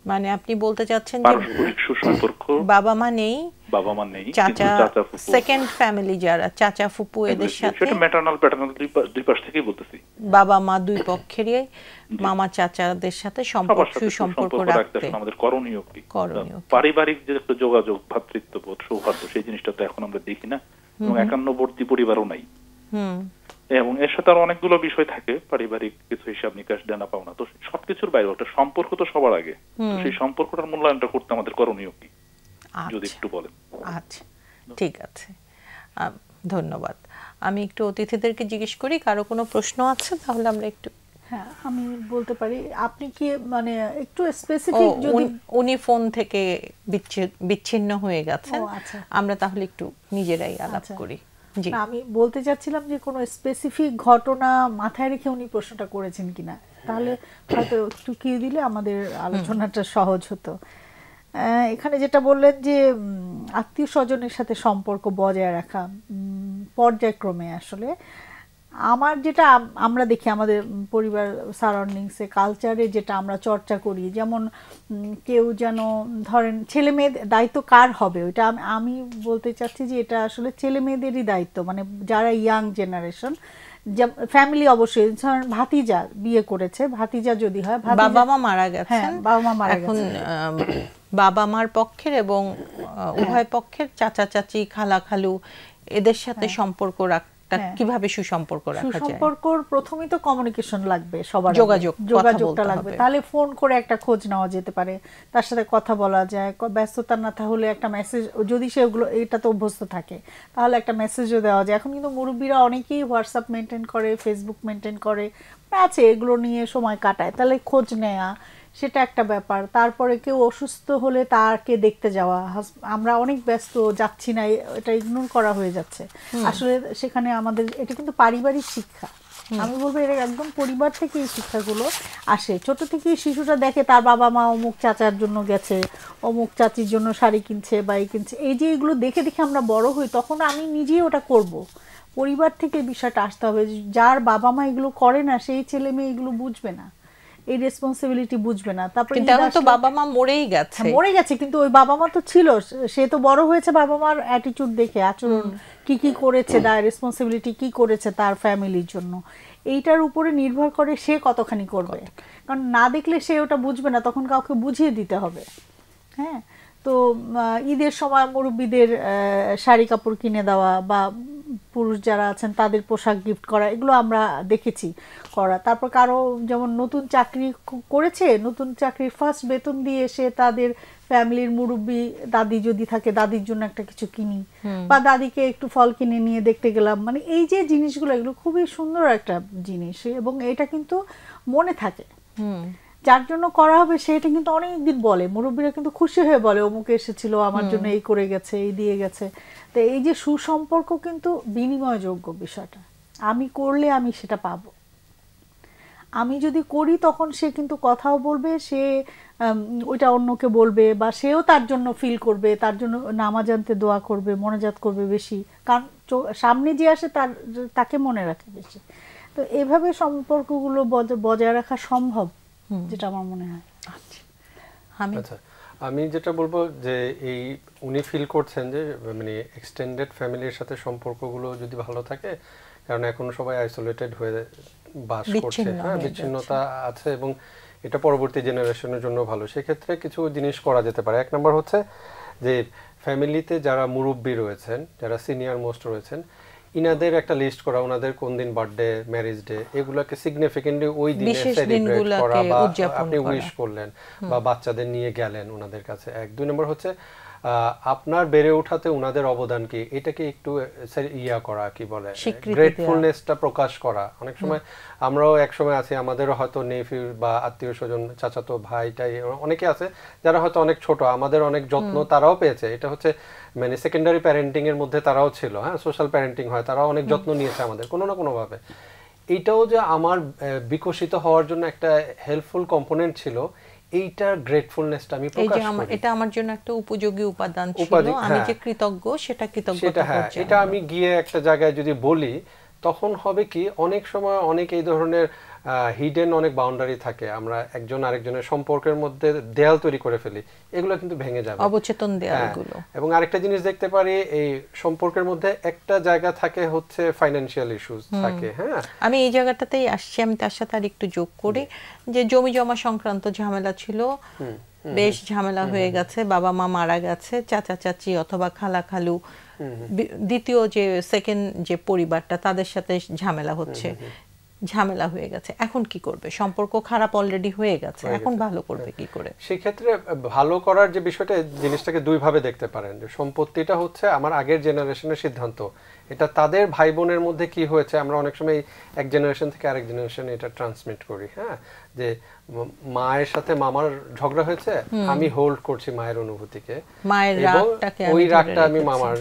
মানে আপনি বলতে চাচ্ছেন যে সুসম্পর্ক বাবা মা নেই, চাচা ফুফু, সেকেন্ড ফ্যামিলি যারা চাচা ফুপু এদের সাথে, সেটা ম্যাটারনাল প্যাটার্নাল দুই পাশ থেকেই বলতেছি, বাবা মা দুই পক্ষেরই মামা চাচাদের সাথে সুসম্পর্ক রাখতে আমাদের করণীয় কি? করণীয় পারিবারিক যে একটা যোগাযোগ, ভ্রাতৃত্ববোধ, সৌহার্দ্য, সেই জিনিসটা তো এখন আমরা দেখি না, এবং একান্নবর্তী পরিবারও নাই। এবং এর সাথে আরো অনেকগুলো বিষয় থাকে, পারিবারিক কিছু হিসাব নিকাশ, দেনা পাওনা, তো সবকিছুর বাইরে একটা সম্পর্ক তো সবার আগে। সেই সম্পর্কটার মূল্যায়নটা করতে আমাদের করণীয় কি, যদি একটু বলেন। আচ্ছা, ঠিক আছে, ধন্যবাদ। আমি একটু অতিথিদেরকে জিজ্ঞেস করি, কারো কোনো প্রশ্ন আছে? তাহলে আমরা একটু, হ্যাঁ আমি বলতে পারি। আপনি কি মানে একটু স্পেসিফিক, যদি উনি ফোন থেকে বিচ্ছিন্ন হয়ে গেছেন, আচ্ছা আমরা তাহলে একটু নিজেরাই আলাপ করি। জি, আমি বলতে চাচ্ছিলাম যে কোনো স্পেসিফিক ঘটনা মাথায় রেখে উনি প্রশ্নটা করেছেন কিনা, তাহলে হয়তো একটু কি দিলে আমাদের আলোচনাটা সহজ হতো। এখানে যেটা বললেন যে আত্মীয় স্বজনের সাথে সম্পর্ক বজায় রাখা পর্যায়ক্রমে, আসলে আমার যেটা আমরা দেখি আমাদের পরিবার সারাউন্ডিংসে, কালচারে যেটা আমরা চর্চা করি, যেমন কেউ যেন ধরেন ছেলে মেয়ের দায়িত্ব কার হবে, ওইটা আমি বলতে চাচ্ছি যে এটা আসলে ছেলে মেয়েদেরই দায়িত্ব, মানে যারা ইয়াং জেনারেশন, ফ্যামিলি অবশ্যই। ধরেন ভাতিজা বিয়ে করেছে, ভাতিজা যদি হয়, বাবা মা মারা গেছেন, বাবা মা মারা এখন গেছেন, বাবা মার পক্ষের এবং উভয় পক্ষের চাচা চাচি, খালা খালু, এদের সাথে সম্পর্ক কিভাবে সুসম্পর্ক রাখা যায়? সুসম্পর্কর প্রথমেই তো কমিউনিকেশন লাগবে, সবার যোগাযোগটা লাগবে। তাহলে ফোন করে একটা খোঁজ নেওয়া যেতে পারে, তার সাথে কথা বলা যায়, ব্যস্ততা না থাকলে একটা মেসেজ, যদি সেগুলো এটাতে অভ্যস্ত থাকে তাহলে একটা মেসেজও দেওয়া যায়। এখন কিন্তু মুরব্বীরা অনেকেই হোয়াটসঅ্যাপ মেনটেন করে, ফেসবুক মেনটেন করে, আছে, এগুলো নিয়ে সময় কাটায়, তাহলে খোঁজ নেওয়া সেটা একটা ব্যাপার। তারপরে কেউ অসুস্থ হলে তাকে দেখতে যাওয়া, আমরা অনেক ব্যস্ত, যাচ্ছি না, এটা ইগনোর করা হয়ে যাচ্ছে। আসলে সেখানে আমাদের এটা কিন্তু পারিবারিক শিক্ষা, আমি বলবো এটা একদম পরিবার থেকে এই শিক্ষাগুলো আসে। ছোট থেকেই শিশুটা দেখে তার বাবা মা অমুক চাচার জন্য গেছে, অমুক চাচির জন্য শাড়ি কিনছে বা এই কিনছে, এই যে এগুলো দেখে দেখে আমরা বড় হই, তখন আমি নিজেই ওটা করব। পরিবার থেকে বিষয়টা আসতে হবে, যার বাবা মা এগুলো করে না সেই ছেলে মেয়ে এগুলো বুঝবে না, এই রেসপন্সিবিলিটি বুঝবে না। তারপরে তো বাবা মা মরেই গেছে, কিন্তু ওই বাবা মা তো ছিল, সে তো বড় হয়েছে বাবা মার অ্যাটিটিউড দেখে, আচরণ কি করেছে, দায় রেসপন্সিবিলিটি কি করেছে তার ফ্যামিলির জন্য, এইটার উপরে নির্ভর করে সে কতখানি করবে। কারণ না দেখলে সে ওটা বুঝবে না, তখন কাউকে বুঝিয়ে দিতে হবে। হ্যাঁ, তো ঈদের সময় মুরব্বীদের শাড়ি কাপড় কিনে দেওয়া বা পুরুষ যারা আছেন তাদের পোশাক গিফট করা, এগুলো আমরা দেখেছি করা। তারপর কারো যেমন নতুন চাকরি করেছে, নতুন চাকরির ফার্স্ট বেতন দিয়ে সে তাদের ফ্যামিলির মুরব্বী দাদি যদি থাকে, দাদির জন্য একটা কিছু কিনি, বা দাদিকে একটু ফল কিনে নিয়ে দেখতে গেলাম। মানে এই যে জিনিসগুলো, এগুলো খুবই সুন্দর একটা জিনিস, এবং এটা কিন্তু মনে থাকে, যার জন্য করা হবে সেটা কিন্তু অনেকদিন বলে, মুরব্বীরা কিন্তু খুশি হয়ে বলে অমুকে এসেছিল আমার জন্য, এই করে গেছে, এই দিয়ে গেছে। তো এই যে সুসম্পর্ক কিন্তু বিনিময়যোগ্য বিষয়টা, আমি করলে আমি সেটা পাবো, আমি যদি করি তখন সে কিন্তু কথাও বলবে, সে ওইটা অন্যকে বলবে, বা সেও তার জন্য ফিল করবে, তার জন্য নামাজ আনতে দোয়া করবে, মনাজাত করবে বেশি, কারণ সামনে যে আসে তাকে মনে রাখে বেশি। তো এভাবে সম্পর্কগুলো বজায় রাখা সম্ভব, যেটা আমার মনে হয়। আচ্ছা, আমি যেটা বলবো যে এই উনি ফিল করছেন যে মানে এক্সটেন্ডেড ফ্যামিলির সাথে সম্পর্কগুলো যদি ভালো থাকে, কারণ এখন সবাই আইসোলেটেড হয়ে বাস করছে, হ্যাঁ, বিচ্ছিন্নতা আছে, এবং এটা পরবর্তী জেনারেশনের জন্য ভালো। সেক্ষেত্রে কিছু জিনিস করা যেতে পারে। এক নম্বর হচ্ছে যে ফ্যামিলিতে যারা মুরব্বী রয়েছেন, যারা সিনিয়র মোস্ট রয়েছেন, ইনাদের একটা লিস্ট করা, ওনাদের কোন দিন বার্থডে, ম্যারেজ ডে, এগুলোকে সিগনিফিকেন্টলি ওই দিনে সেলিব্রেট করা, বা আপনি উইশ করলেন বা বাচ্চাদের নিয়ে গেলেন ওনাদের কাছে। এক। দুই নম্বর হচ্ছে আপনার বেড়ে ওঠাতে ওনাদের অবদান কি, এটাকে একটু করা, কি বলে, গ্রেটফুলনেসটা প্রকাশ করা। অনেক সময় আমরাও এক সময় আছি, আমাদেরও হয়তো নেফিউ বা আত্মীয় স্বজন, চাচাতো ভাইটাই অনেকে আছে যারা হয়তো অনেক ছোট, আমাদের অনেক যত্ন তারাও পেয়েছে। এটা হচ্ছে মানে সেকেন্ডারি প্যারেন্টিং এর মধ্যে তারাও ছিল, হ্যাঁ, সোশ্যাল প্যারেন্টিং হয়, তারাও অনেক যত্ন নিয়েছে আমাদের কোনো না কোনো ভাবে। এইটাও যে আমার বিকশিত হওয়ার জন্য একটা হেল্পফুল কম্পোনেন্ট ছিল, এইটার গ্রেটফুলনেসটা আমি প্রকাশ করি। এটা আমার জন্য একটা উপযোগী উপাদান ছিল, আমি যে কৃতজ্ঞ সেটা কৃতজ্ঞতা করছি। এটা আমি গিয়ে একটা জায়গায় যদি বলি, তখন হবে কি, অনেক সময় অনেক এই ধরনের হিডেন অনেক বাউন্ডারি থাকে, আমরা একজন আরেকজনের সম্পর্কের মধ্যে দেয়াল তৈরি করে ফেলি, এগুলো কিন্তু ভেঙে যাবে, অবচেতন দেয়ালগুলো। এবং আরেকটা জিনিস দেখতে পারি, এই সম্পর্কের মধ্যে একটা জায়গা থাকে হচ্ছে ফাইন্যান্সিয়াল ইস্যুস থাকে। হ্যাঁ, আমি এই জায়গাটাতেই আসছি, আমি তার সাথে আর একটু যোগ করি যে জমি জমা সংক্রান্ত ঝামেলা ছিল, বেশ ঝামেলা হয়ে গেছে, বাবা মা মারা গেছে, চাচা চাচি অথবা খালা খালু, দ্বিতীয় যে সেকেন্ড যে পরিবারটা, তাদের সাথে ঝামেলা হচ্ছে, ঝামেলা হয়ে গেছে। এখন কি করবে? সম্পর্ক খারাপ অলরেডি হয়ে গেছে, এখন ভালো করবে কি করে? সেই ক্ষেত্রে ভালো করার যে বিষয়টা, জিনিসটাকে দুই ভাবে দেখতে পারেন। যে সম্পত্তিটা হচ্ছে আমার আগের জেনারেশনের সিদ্ধান্ত, এটা তাদের ভাই বোনের মধ্যে কি হয়েছে, আমরা অনেক সময় এক জেনারেশন থেকে আরেক জেনারেশনে এটা ট্রান্সমিট করি। হ্যাঁ, যে মায়ের সাথে মামার ঝগড়া হয়েছে, আমি হোল্ড করছি মায়ের অনুভূতিকে, ওই রাগটা আমি মামার,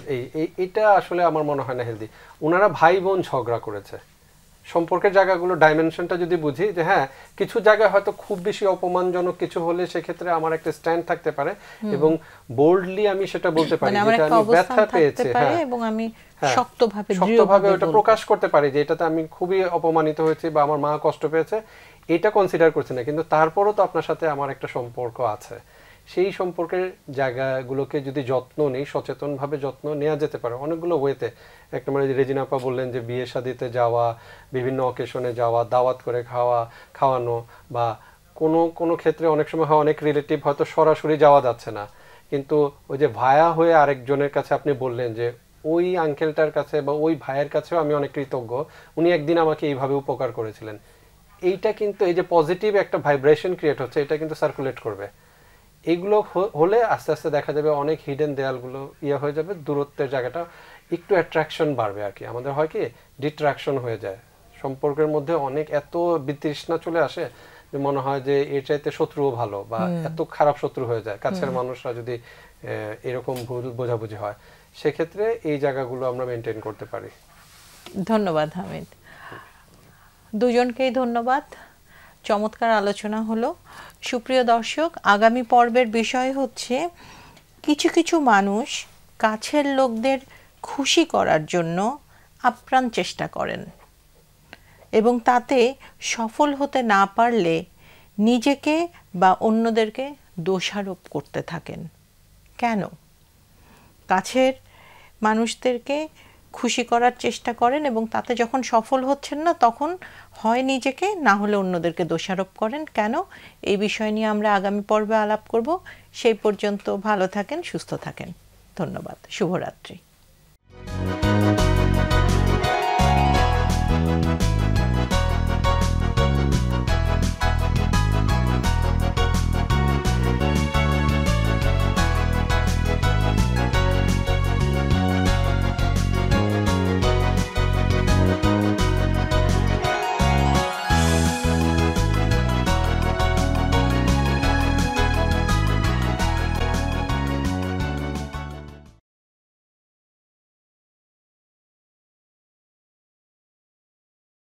এটা আসলে আমার মনে হয় না হেলদি। ওনারা ভাই বোন ঝগড়া করেছে, সম্পর্কের জায়গাগুলো ডাইমেনশনটা যদি বুঝি, যে হ্যাঁ, কিছু জায়গায় হয়তো খুব বেশি অপমানজনক কিছু হলে সেক্ষেত্রে আমার একটা স্ট্যান্ড থাকতে পারে, এবং বোল্ডলি আমি সেটা বলতে পারি যেটা আমি ব্যথা পেয়েছি, হ্যাঁ, এবং আমি শক্তভাবে ওটা প্রকাশ করতে পারি যে এটাতে আমি খুবই অপমানিত হয়েছি বা আমার মা কষ্ট পেয়েছে, এটা কনসিডার করছি না, কিন্তু তারপরও তো আপনার সাথে আমার একটা সম্পর্ক আছে। সেই সম্পর্কের জায়গাগুলোকে যদি যত্ন নেই, সচেতনভাবে যত্ন নেওয়া যেতে পারে অনেকগুলো ওয়েতে। একটা মানে রেজিনা আপা বললেন যে বিয়ে শাদিতে যাওয়া, বিভিন্ন অকেশনে যাওয়া, দাওয়াত করে খাওয়ানো, বা কোনো ক্ষেত্রে অনেক সময় হয় অনেক রিলেটিভ হয়তো সরাসরি যাওয়া যাচ্ছে না, কিন্তু ওই যে ভায়া হয়ে আরেকজনের কাছে আপনি বললেন যে ওই আঙ্কেলটার কাছে বা ওই ভাইয়ের কাছেও আমি অনেক কৃতজ্ঞ, উনি একদিন আমাকে এইভাবে উপকার করেছিলেন। এইটা কিন্তু এই যে পজিটিভ একটা ভাইব্রেশন ক্রিয়েট হচ্ছে, এটা কিন্তু সার্কুলেট করবে। এইগুলো হলে আস্তে আস্তে দেখা যাবে অনেক হিডেন দেয়ালগুলো হয়ে যাবে, দূরত্বের জায়গাটা একটু অ্যাট্রাকশন বাড়বে আর কি। আমাদের হয় কি, ডিট্রাকশন হয়ে যায় সম্পর্কের মধ্যে, অনেক এত বিতৃষ্ণা চলে আসে যে মনে হয় যে এর চাইতে শত্রুও ভালো, বা এত খারাপ শত্রু হয়ে যায় কাছের মানুষরা যদি এরকম ভুল বোঝাবুঝি হয়। সেক্ষেত্রে এই জায়গাগুলো আমরা মেনটেন করতে পারি। ধন্যবাদ হামিদ, দুজনকেই ধন্যবাদ, চমৎকার আলোচনা হলো। সুপ্রিয় দর্শক, আগামী পর্বের বিষয় হচ্ছে কিছু কিছু মানুষ কাছের লোকদের খুশি করার জন্য আপ্রাণ চেষ্টা করেন এবং তাতে সফল হতে না পারলে নিজেকে বা অন্যদেরকে দোষারোপ করতে থাকেন। কেন? কাছের মানুষদেরকে খুশি করার চেষ্টা করেন এবং তাতে যখন সফল হচ্ছেন না, তখন হয় নিজেকে, না হলে অন্যদেরকে দোষারোপ করেন। কেন? এই বিষয় নিয়ে আমরা আগামী পর্বে আলাপ করব। সেই পর্যন্ত ভালো থাকেন, সুস্থ থাকেন। ধন্যবাদ, শুভরাত্রি।